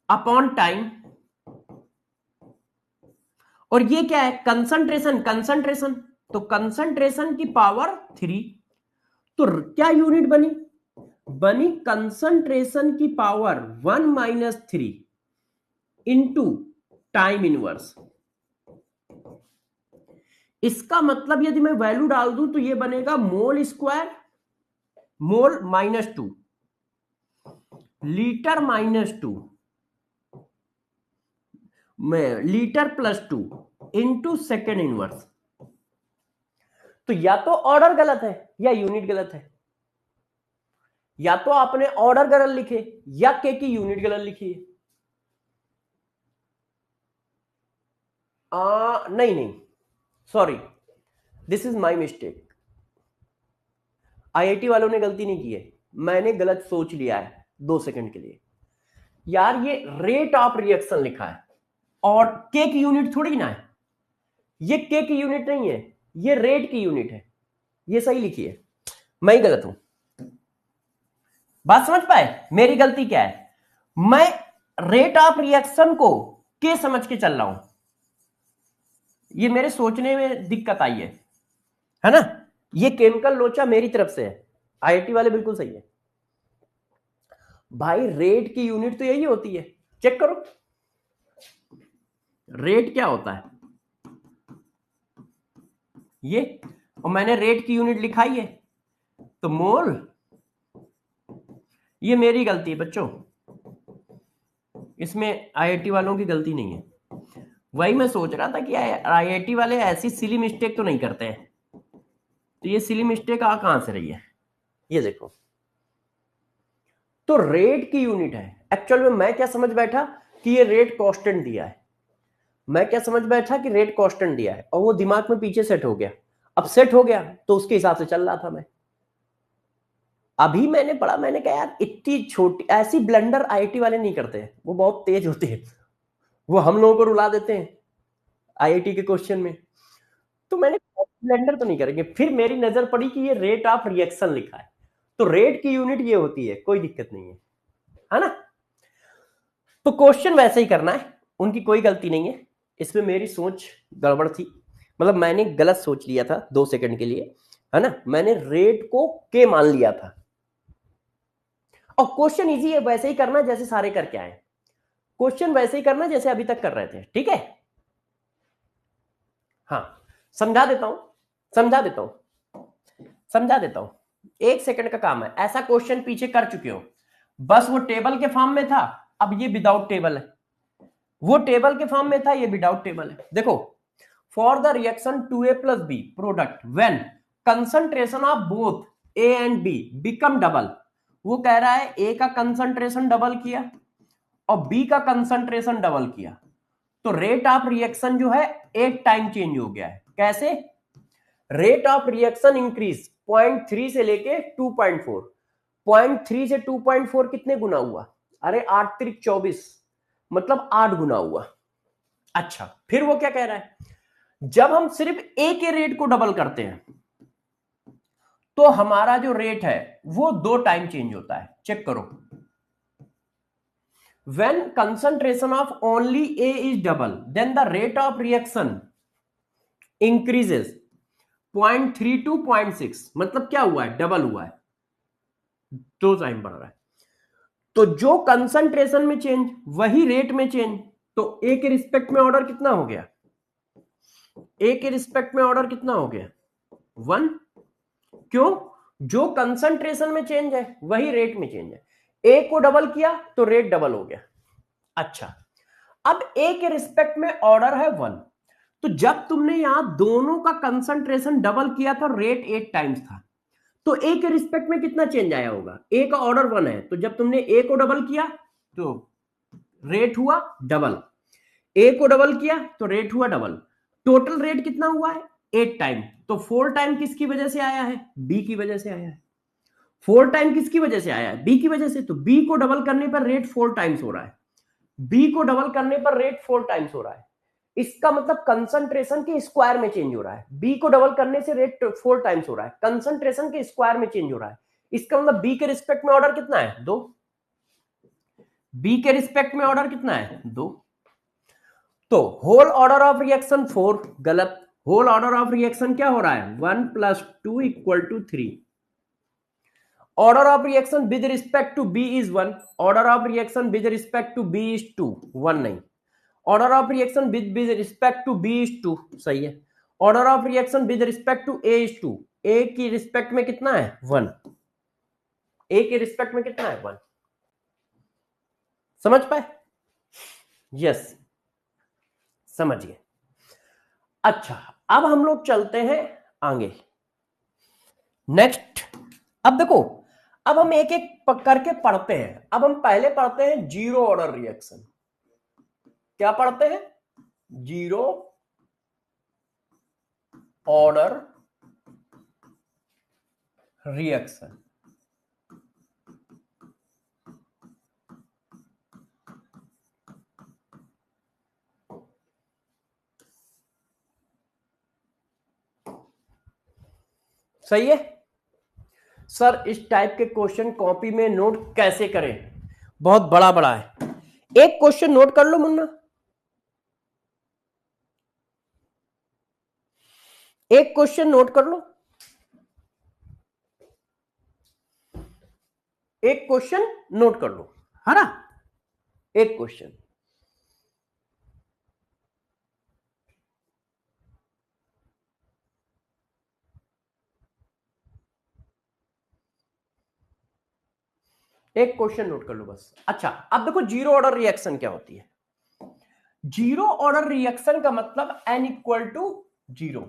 अपॉन टाइम, और ये क्या है कंसंट्रेशन, तो कंसंट्रेशन की पावर 3, तो क्या यूनिट बनी कंसंट्रेशन की पावर 1 - 3 इंटू टाइम इनवर्स। इसका मतलब यदि मैं वैल्यू डाल दूं तो ये बनेगा मोल स्क्वायर, मोल -2, लीटर -2 में लीटर +2 इंटू सेकेंड इनवर्स। तो या तो ऑर्डर गलत है या यूनिट गलत है, या तो आपने ऑर्डर गलत लिखे या के की यूनिट गलत लिखी है। नहीं, sorry, this is my mistake. IIT वालों ने गलती नहीं की है, मैंने गलत सोच लिया है 2 सेकंड के लिए। यार ये रेट ऑफ रिएक्शन लिखा है और के की यूनिट थोड़ी ना है, ये के की यूनिट नहीं है, ये रेट की यूनिट है, ये सही लिखी है, मैं ही गलत हूं। बात समझ पाए मेरी गलती क्या है, मैं रेट ऑफ रिएक्शन को के समझ के चल रहा हूं, ये मेरे सोचने में दिक्कत आई है ना। ये केमिकल लोचा मेरी तरफ से है, आईआईटी वाले बिल्कुल सही है। भाई रेट की यूनिट तो यही होती है, चेक करो रेट क्या होता है ये, और मैंने रेट की यूनिट लिखाई है, तो मोल, ये मेरी गलती है बच्चों, इसमें आईआईटी वालों की गलती नहीं है। वही मैं सोच रहा था कि आईआईटी वाले ऐसी सिली मिस्टेक तो नहीं करते हैं, तो ये सिली मिस्टेक कहां से रही है, ये देखो। तो रेट की यूनिट है, एक्चुअल में मैं क्या समझ बैठा कि ये रेट कांस्टेंट दिया है, मैं क्या समझ बैठा कि रेट कांस्टेंट दिया है, और वो दिमाग में पीछे सेट हो गया। अब सेट हो गया तो उसके हिसाब से चल रहा था मैं। अभी मैंने पढ़ा, मैंने कहा यार इतनी छोटी ऐसी ब्लंडर आईआईटी वाले नहीं करते हैं, वो बहुत तेज होते हैं, वो हम लोगों को रुला देते हैं आईआईटी के क्वेश्चन में। तो मैंने ब्लेंडर तो नहीं करेंगे, फिर मेरी नजर पड़ी कि ये रेट ऑफ रिएक्शन लिखा है, तो रेट की यूनिट ये होती है, कोई दिक्कत नहीं है ना। तो क्वेश्चन वैसे ही करना है, उनकी कोई गलती नहीं है, इसमें मेरी सोच गड़बड़ थी, मतलब मैंने गलत सोच लिया था 2 सेकंड के लिए, है ना। मैंने रेट को के मान लिया था, और क्वेश्चन इजी है, वैसे ही करना जैसे सारे करके आए, क्वेश्चन वैसे ही करना जैसे अभी तक कर रहे थे, ठीक है। हाँ, समझा देता हूं, 1 सेकंड का काम है। ऐसा क्वेश्चन पीछे कर चुके हो, बस वो टेबल के फॉर्म में था, अब ये विदाउट टेबल है, वो टेबल के फॉर्म में था, ये विदाउट टेबल है। देखो for the reaction 2A plus B product when concentration of both A and B become double. वो कह रहा है A का कंसंट्रेशन डबल किया और B का कंसंट्रेशन डबल किया, तो रेट ऑफ रिएक्शन जो है 8 टाइम चेंज हो गया है। कैसे? रेट ऑफ रिएक्शन इंक्रीज 0.3 से लेके 2.4, 0.3 से 2.4 कितने गुना हुआ? अरे 8 त्रिक 24, मतलब 8 गुना हुआ। अच्छा, फिर वो क्या कह रहा है, जब हम सिर्फ ए के रेट को डबल करते हैं तो हमारा जो रेट है वो 2 टाइम चेंज होता है। चेक करो, when concentration of only A is double then the rate of reaction increases 0.3 to 0.6, मतलब क्या हुआ है? डबल हुआ है, 2 टाइम बढ़ रहा है। तो जो कंसंट्रेशन में चेंज वही रेट में चेंज, तो ए के रिस्पेक्ट में ऑर्डर कितना हो गया? ए के रिस्पेक्ट में ऑर्डर कितना हो गया? 1। क्यों? जो कंसंट्रेशन में चेंज है वही रेट में चेंज है। ए को डबल किया तो रेट डबल हो गया। अच्छा, अब ए के रिस्पेक्ट में ऑर्डर है 1, तो जब तुमने यहां दोनों का कंसंट्रेशन डबल किया था रेट 8 टाइम्स था, तो ए के रिस्पेक्ट में कितना चेंज आया होगा? ए का ऑर्डर 1 है, तो जब तुमने ए को डबल किया तो रेट हुआ डबल, ए को डबल किया तो रेट हुआ डबल, टोटल रेट कितना हुआ है? 8 टाइम। तो 4 टाइम किसकी वजह से आया है? बी की वजह से आया है। 4 टाइम किसकी वजह से आया है? बी की वजह से। तो बी को डबल करने पर रेट 4 टाइम्स हो रहा है, बी को डबल करने पर रेट 4 टाइम्स हो रहा है। इसका मतलब कंसंट्रेशन के स्क्वायर में चेंज हो रहा है। बी को डबल करने से रेट 4 टाइम्स हो रहा है, कंसंट्रेशन के स्क्वायर में चेंज हो रहा है। इसका मतलब बी के रिस्पेक्ट में ऑर्डर कितना है? 2। बी के रिस्पेक्ट में ऑर्डर कितना है? 2। तो होल ऑर्डर ऑफ रिएक्शन 4, गलत। होल ऑर्डर ऑफ रिएक्शन क्या हो रहा है? 1 + 2 = 3। Order of reaction with respect to B is 1, order of reaction with respect to B is 2, 1 नहीं। Order of reaction with respect to B is 2, सही है। Order of reaction with respect to A is 2, A की respect में कितना है? 1। ए के respect में कितना है? 1। समझ पाए? यस, समझ गए। अच्छा, अब हम लोग चलते हैं आगे। नेक्स्ट, अब देखो, अब हम एक एक करके पढ़ते हैं। अब हम पहले पढ़ते हैं जीरो ऑर्डर रिएक्शन। क्या पढ़ते हैं? Zero order reaction. सही है सर? इस टाइप के क्वेश्चन कॉपी में नोट कैसे करें? बहुत बड़ा बड़ा है। एक क्वेश्चन नोट कर लो मुन्ना, एक क्वेश्चन नोट कर लो, एक क्वेश्चन नोट कर लो, है ना? एक क्वेश्चन। एक क्वेश्चन नोट कर लो बस। अच्छा, अब देखो जीरो ऑर्डर रिएक्शन क्या होती है। जीरो ऑर्डर रिएक्शन का मतलब n = 0।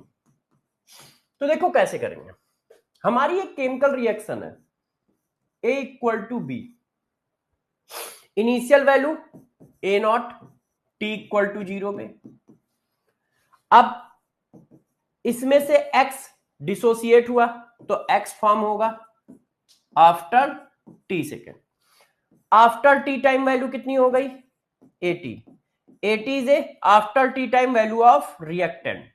तो देखो कैसे करेंगे। हमारी एक केमिकल रिएक्शन है, A = B, initial value A0, T = 0 पे। अब इसमें से X डिसोसिएट हुआ तो X फॉर्म होगा after T second. After T time value कितनी हो गई? 80। 80 is A after T time value of reactant.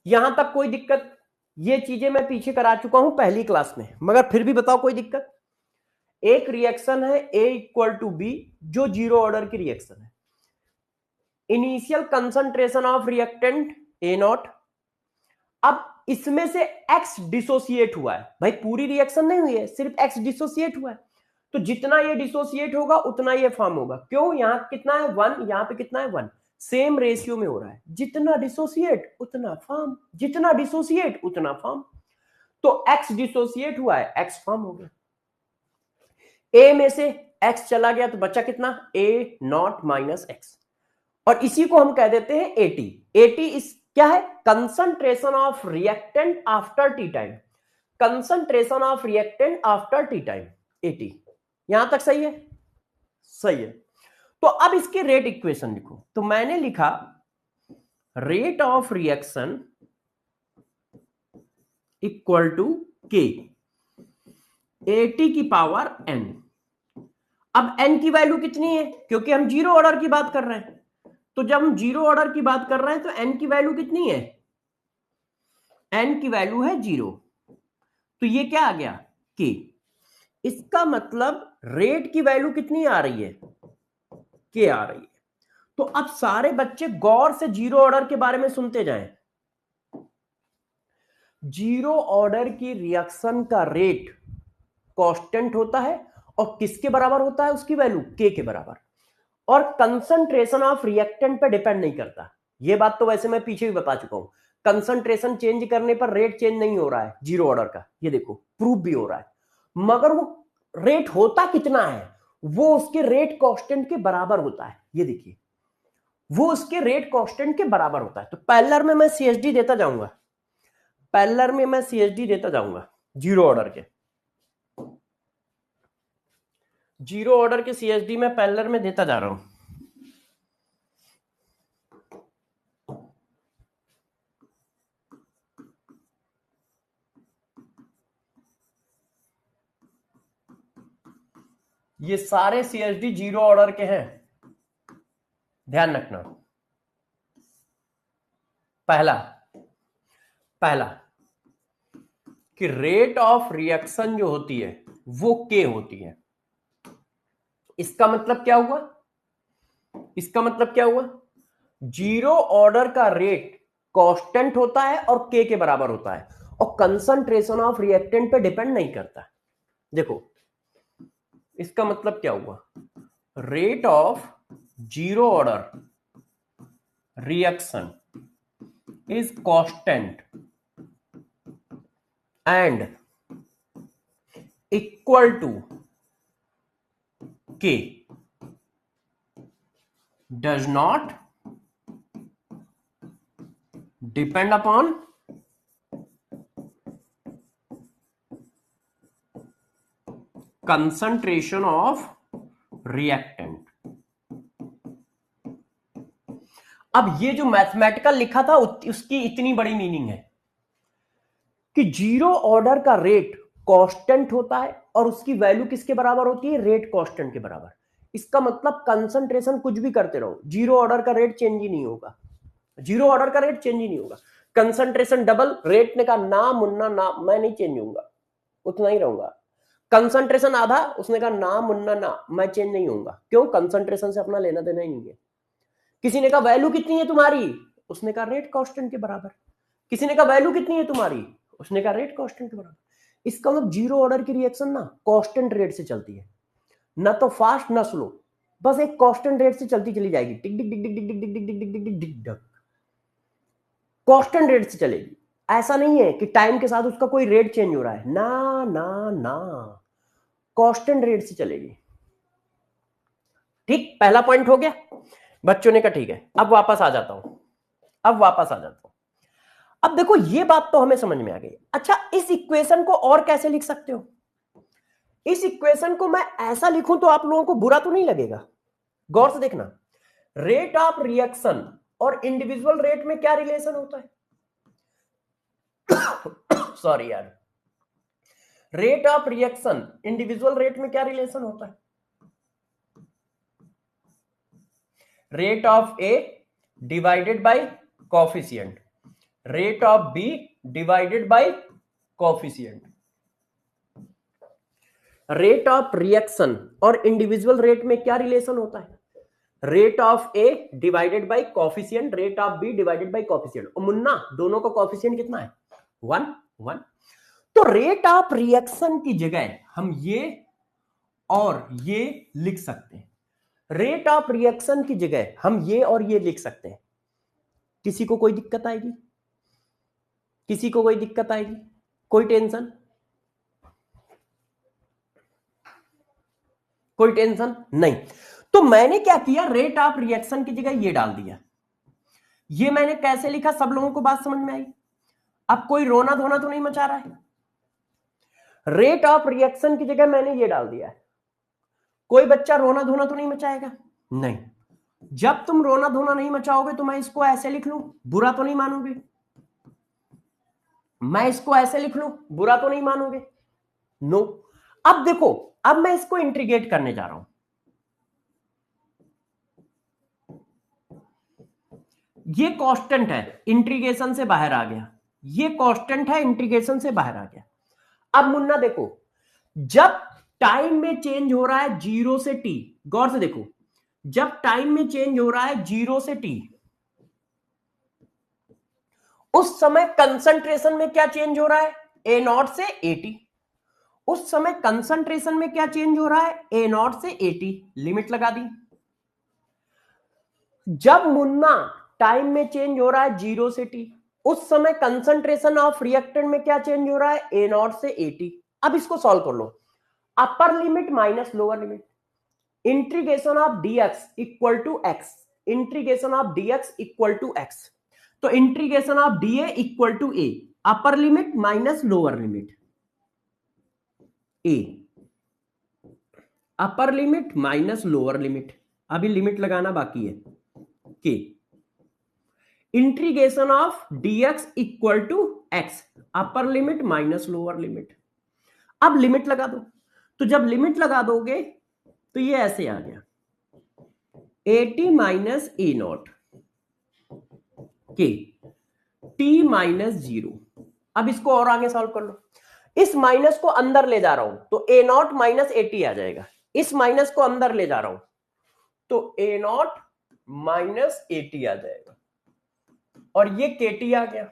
यहां तक कोई दिक्कत? ये चीजें मैं पीछे करा चुका हूं पहली क्लास में, मगर फिर भी बताओ कोई दिक्कत? एक रिएक्शन है A = B जो जीरो ऑर्डर की रिएक्शन है। Initial concentration of reactant A0। अब इसमें से X डिसोसिएट हुआ है। भाई पूरी रिएक्शन नहीं हुई है, सिर्फ X डिसोसिएट हुआ है, तो जितना ये डिसोसिएट होगा उतना ये फॉर्म होगा। क्यों? यहां कितना है? 1, यहां पे कितना है? 1। सेम रेशियो में हो रहा है, जितना डिसोसिएट उतना फॉर्म, जितना डिसोसिएट उतना फॉर्म। तो X डिसोसिएट हुआ है, X फॉर्म हो गया। A में से X चला गया तो बचा कितना? A0 - X, और इसी को हम कह देते हैं AT। AT इस क्या है? Concentration of reactant after T time, concentration of reactant after T time 80। यहां तक सही है? सही है। तो अब इसके रेट इक्वेशन लिखो। तो मैंने लिखा rate of reaction equal to K 80 की पावर n। अब n की वैल्यू कितनी है? क्योंकि हम जीरो ऑर्डर की बात कर रहे हैं, तो जब हम जीरो ऑर्डर की बात कर रहे हैं तो n की वैल्यू कितनी है? n की वैल्यू है 0। तो ये क्या आ गया? k। इसका मतलब रेट की वैल्यू कितनी आ रही है? k आ रही है। तो अब सारे बच्चे गौर से जीरो ऑर्डर के बारे में सुनते जाएं। जीरो ऑर्डर की रिएक्शन का रेट कांस्टेंट होता है और किसके बराबर होता है? उसकी वैल्यू k के बराबर, और कंसंट्रेशन ऑफ रिएक्टेंट पे डिपेंड नहीं करता। ये बात तो वैसे मैं पीछे भी बता चुका हूं, कंसंट्रेशन चेंज करने पर रेट चेंज नहीं हो रहा है जीरो ऑर्डर का, ये देखो प्रूफ भी हो रहा है, मगर वो रेट होता कितना है? वो उसके रेट कांस्टेंट के बराबर होता है। ये देखिए, वो उसके रेट कांस्टेंट के बराबर होता है। तो पैरेलल में मैं सीएचडी देता जाऊंगा, पैरेलल में मैं सीएचडी देता जाऊंगा जीरो ऑर्डर के, जीरो ऑर्डर के सीएचडी में पैरेलल में देता जा रहा हूं। ये सारे सीएचडी जीरो ऑर्डर के हैं, ध्यान रखना। पहला कि रेट ऑफ रिएक्शन जो होती है वो के होती है। इसका मतलब क्या हुआ? इसका मतलब क्या हुआ? जीरो ऑर्डर का रेट कांस्टेंट होता है और के बराबर होता है, और कंसंट्रेशन ऑफ रिएक्टेंट पे डिपेंड नहीं करता। देखो इसका मतलब क्या हुआ? Rate of zero order reaction is constant and equal to k, does not depend upon concentration of reactant। अब ये जो मैथमेटिकल लिखा था उसकी इतनी बड़ी मीनिंग है कि जीरो ऑर्डर का रेट कांस्टेंट होता है और उसकी वैल्यू किसके बराबर होती है? रेट कांस्टेंट के बराबर। इसका मतलब कंसंट्रेशन कुछ भी करते रहो, जीरो ऑर्डर का रेट चेंज ही नहीं होगा, जीरो ऑर्डर का रेट चेंज ही नहीं होगा। कंसंट्रेशन डबल, रेट ने कहा ना मुन्ना ना, मैं नहीं चेंज होऊंगा, उतना ही रहूंगा। कंसंट्रेशन आधा, उसने कहा ना मुन्ना ना, मैं चेंज नहीं होऊंगा। क्यों? कंसंट्रेशन से अपना लेना देना ही नहीं है। किसी ने कहा वैल्यू कितनी है तुम्हारी? उसने कहा रेट कांस्टेंट के बराबर। किसी ने कहा वैल्यू कितनी है तुम्हारी? उसने कहा रेट कांस्टेंट के बराबर। इसका मतलब जीरो ऑर्डर की रिएक्शन ना कांस्टेंट रेट से चलती है, ना तो फास्ट ना स्लो, बस एक कांस्टेंट रेट से चलती चली जाएगी, टिक टिक टिक टिक टिक टिक टिक टिक टिक टिक टिक टिक, कांस्टेंट रेट से चलेगी। ऐसा नहीं है कि टाइम के साथ उसका कोई रेट चेंज हो रहा है, ना ना ना, कांस्टेंट रेट से चलेगी। ठीक, पहला पॉइंट हो गया। बच्चों ने कहा ठीक है। अब वापस आ जाता हूं, अब देखो ये बात तो हमें समझ में आ गई। अच्छा, इस इक्वेशन को और कैसे लिख सकते हो? इस इक्वेशन को मैं ऐसा लिखूं तो आप लोगों को बुरा तो नहीं लगेगा? गौर से देखना, रेट ऑफ रिएक्शन और इंडिविजुअल रेट में क्या रिलेशन होता है? सॉरी यार, rate of reaction individual rate में क्या रिलेशन होता है? Rate of A divided by coefficient, rate of B divided by coefficient. Rate of reaction और इंडिविजुअल रेट में क्या रिलेशन होता है? Rate of A divided by coefficient, rate of B divided by coefficient. और मुन्ना, दोनों का कोफिशिएंट कितना है? 1 1। तो रेट ऑफ रिएक्शन की जगह हम ये और ये लिख सकते हैं, रेट ऑफ रिएक्शन की जगह हम ये और ये लिख सकते हैं। किसी को कोई दिक्कत आएगी? किसी को कोई दिक्कत आएगी? कोई टेंशन? कोई टेंशन नहीं। तो मैंने क्या किया, रेट ऑफ रिएक्शन की जगह ये डाल दिया। ये मैंने कैसे लिखा, सब लोगों को बात समझ में आई? अब कोई रोना धोना तो नहीं मचा रहा है? रेट ऑफ रिएक्शन की जगह मैंने ये डाल दिया है। कोई बच्चा रोना धोना तो नहीं मचाएगा? नहीं। जब तुम रोना धोना नहीं मचाओगे तो मैं इसको ऐसे लिख लूं, बुरा तो नहीं मानोगे? मैं इसको ऐसे लिख लूं, बुरा तो नहीं मानोगे? नो। अब देखो, अब मैं इसको इंटीग्रेट करने जा रहा हूं। ये कांस्टेंट है, इंटीग्रेशन से बाहर आ गया। ये कांस्टेंट है, इंटीग्रेशन से बाहर आ गया। अब मुन्ना देखो, जब टाइम में चेंज हो रहा है 0 से t, गौर से देखो, जब टाइम में चेंज हो रहा है 0 से t, उस समय कंसंट्रेशन में क्या चेंज हो रहा है? ए नॉट से एटी। उस समय कंसंट्रेशन में क्या चेंज हो रहा है? ए नॉट से एटी। लिमिट लगा दी। जब मुन्ना टाइम में चेंज हो रहा है 0 से t, उस समय कंसंट्रेशन ऑफ रिएक्टेंट में क्या चेंज हो रहा है? ए नॉट से एटी। अब इसको सॉल्व कर लो। Upper limit minus lower limit, integration of dx equal to x, integration of dx equal to x। तो integration of dA equal to a, upper limit minus lower limit a, upper limit minus lower limit, अभी limit लगाना बाकी है k, integration of dx equal to x, upper limit minus lower limit. अब limit लगा दो। तो जब limit लगा दोगे तो ये ऐसे आ गया, 80 माइनस ए नॉट के टी माइनस 0। अब इसको और आगे सॉल्व कर लो। इस माइनस को अंदर ले जा रहा हूं तो ए नॉट माइनस 80 आ जाएगा। इस माइनस को अंदर ले जा रहा हूं तो ए नॉट माइनस 80 आ जाएगा, और ये के टी आ गया।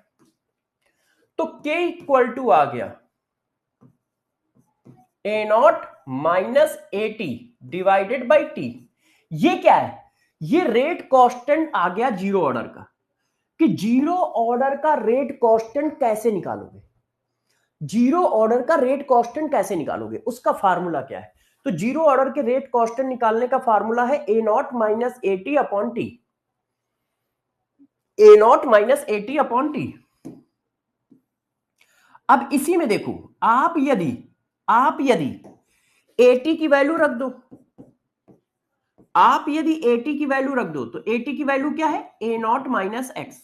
तो के इक्वल टू आ गया A naught minus 80 divided by T. ये क्या है? ये रेट कांस्टेंट आ गया जीरो ऑर्डर का। कि जीरो ऑर्डर का रेट कांस्टेंट कैसे निकालोगे? जीरो ऑर्डर का रेट कांस्टेंट कैसे निकालोगे, उसका फार्मूला क्या है? तो जीरो ऑर्डर के रेट कांस्टेंट निकालने का फार्मूला है A naught minus 80 upon T. A naught minus 80 upon T. अब इसी में देखो, आप यदि 80 की वैल्यू रख दो, आप यदि 80 की वैल्यू रख दो तो 80 की वैल्यू क्या है? A naught minus x.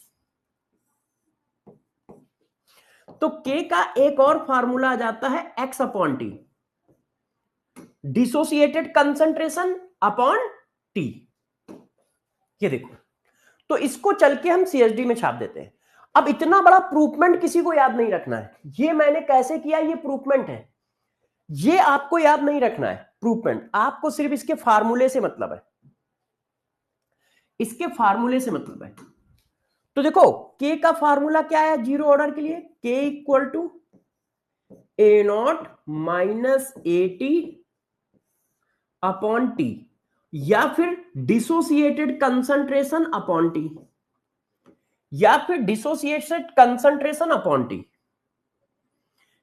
तो k का एक और फार्मूला आ जाता है x upon T, dissociated concentration upon T. ये देखो, तो इसको चल के हम सीएचडी में छाप देते हैं। अब इतना बड़ा प्रूफमेंट किसी को याद नहीं रखना है। ये मैंने कैसे किया, ये प्रूफमेंट है, ये आपको याद नहीं रखना है। प्रूफमेंट आपको सिर्फ इसके फार्मूले से मतलब है, इसके फार्मूले से मतलब है। तो देखो k का फार्मूला क्या है जीरो ऑर्डर के लिए? k equal to A naught minus 80 upon T, या फिर डिसोसिएटेड कंसंट्रेशन अपॉन टी, या फिर डिसोसिएटेड कंसंट्रेशन अपॉन टी।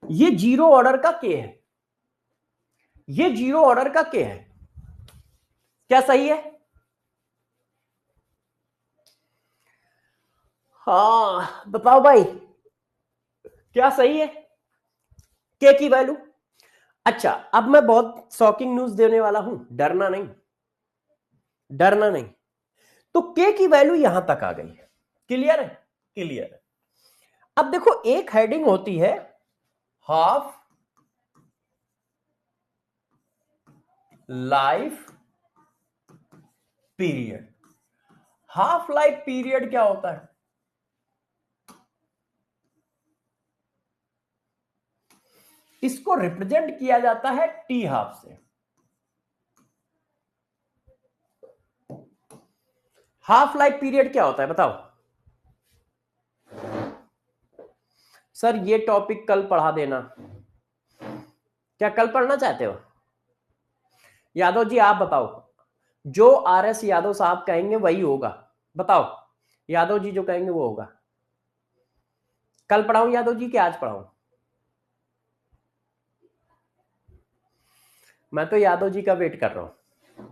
ये जीरो ऑर्डर का k है, ये जीरो ऑर्डर का k है। क्या सही है? हाँ बताओ भाई, क्या सही है k की वैल्यू? अच्छा, अब मैं बहुत शॉकिंग न्यूज देने वाला हूं, डरना नहीं, डरना नहीं। तो k की वैल्यू यहां तक आ गई। क्लियर है? क्लियर है। अब देखो, एक हेडिंग होती है half life period. Half life period क्या होता है? इसको रिप्रेजेंट किया जाता है टी हाफ से। हाफ लाइफ पीरियड क्या होता है बताओ? सर ये टॉपिक कल पढ़ा देना। क्या कल पढ़ना चाहते हो? यादव जी आप बताओ, जो आरएस यादव साहब कहेंगे वही होगा। बताओ, यादव जी जो कहेंगे वो होगा। कल पढ़ाऊं यादव जी कि आज पढ़ाऊं? मैं तो यादव जी का वेट कर रहा हूं,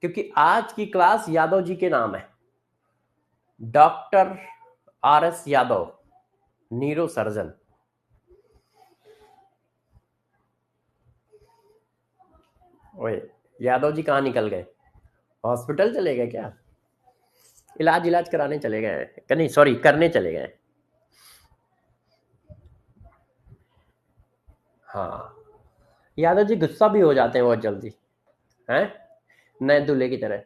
क्योंकि आज की क्लास यादव जी के नाम है। Doctor RS Yadav, neuro surgeon. ओए, यादव जी कहाँ निकल गए? हॉस्पिटल चले गए क्या? इलाज कराने चले गए? नहीं सॉरी, करने चले गए। हाँ, यादव जी गुस्सा भी हो जाते हैं बहुत जल्दी, हैं, नए दूल्हे की तरह।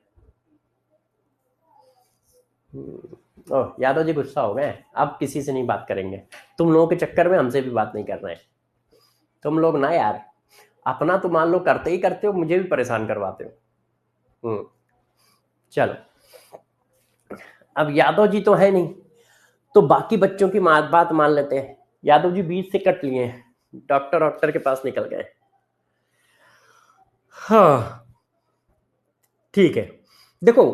ओह, यादव जी गुस्सा हो गए, अब किसी से नहीं बात करेंगे। तुम लोगों के चक्कर में हमसे भी बात नहीं कर रहे हैं। तुम लोग ना यार, अपना तो मान लो करते ही करते हो, मुझे भी परेशान करवाते हो। चलो, अब यादव जी तो है नहीं, तो बाकी बच्चों की बात मान लेते हैं। यादव जी बीच से कट लिए हैं, डॉक्टर के पास निकल गए। हाँ, ठीक है। देखो,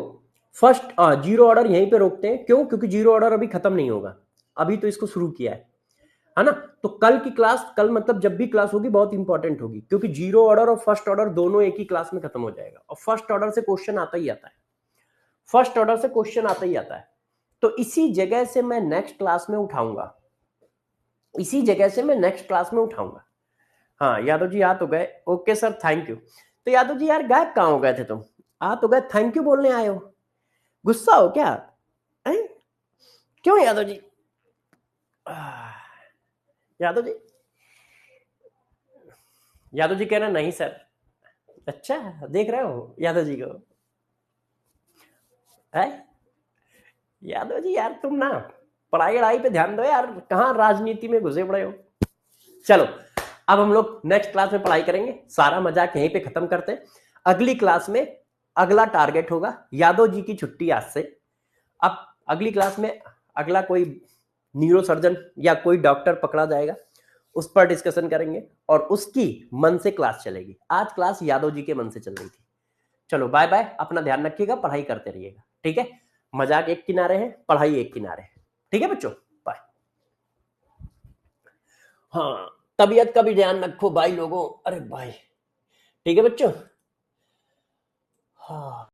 फर्स्ट जीरो ऑर्डर यहीं पे रोकते हैं। क्यों? क्योंकि जीरो ऑर्डर अभी खत्म नहीं होगा, अभी तो इसको शुरू किया है ना। तो कल की क्लास, कल मतलब जब भी क्लास होगी बहुत इंपॉर्टेंट होगी, क्योंकि जीरो ऑर्डर और फर्स्ट ऑर्डर दोनों एक ही क्लास में खत्म हो जाएगा, और फर्स्ट ऑर्डर से क्वेश्चन आता ही आता है, फर्स्ट ऑर्डर से क्वेश्चन आता ही आता है। तो इसी जगह से मैं नेक्स्ट क्लास में उठाऊंगा, इसी जगह से मैं नेक्स्ट क्लास में उठाऊंगा। हाँ, यादव जी आ तो गए, ओके सर, थैंक यू। तो यादव जी यार गायब कहाँ हो गए थे तुम? आ तो गए, थैंक यू बोलने आए हो, गुस्सा हो क्या? हैं? क्यों यादव जी? आह, यादव जी, यादव जी कह रहे नहीं सर। अच्छा, देख रहे हो यादव जी को? है यादव जी यार, तुम ना पढ़ाई वढ़ाई पे ध्यान दो यार, कहाँ राजनीति में घुसे पड़े हो। चलो, अब हम लोग नेक्स्ट क्लास में पढ़ाई करेंगे, सारा मजाक यहीं पे खत्म करते हैं। अगली क्लास में अगला टारगेट होगा यादव जी की छुट्टी आज से। अब अगली क्लास में अगला कोई न्यूरो सर्जन या कोई डॉक्टर पकड़ा जाएगा, उस पर डिस्कशन करेंगे, और उसकी मन से क्लास चलेगी। आज क्लास यादव जी के मन से चल रही थी। चलो बाय बाय, अपना ध्यान रखिएगा, पढ़ाई करते रहिएगा, ठीक है? मजाक एक किनारे है, पढ़ाई एक किनारे है, ठीक है बच्चों? बाय। हाँ, तबीयत का भी ध्यान रखो भाई लोगों, अरे भाई, ठीक है बच्चों? हाँ।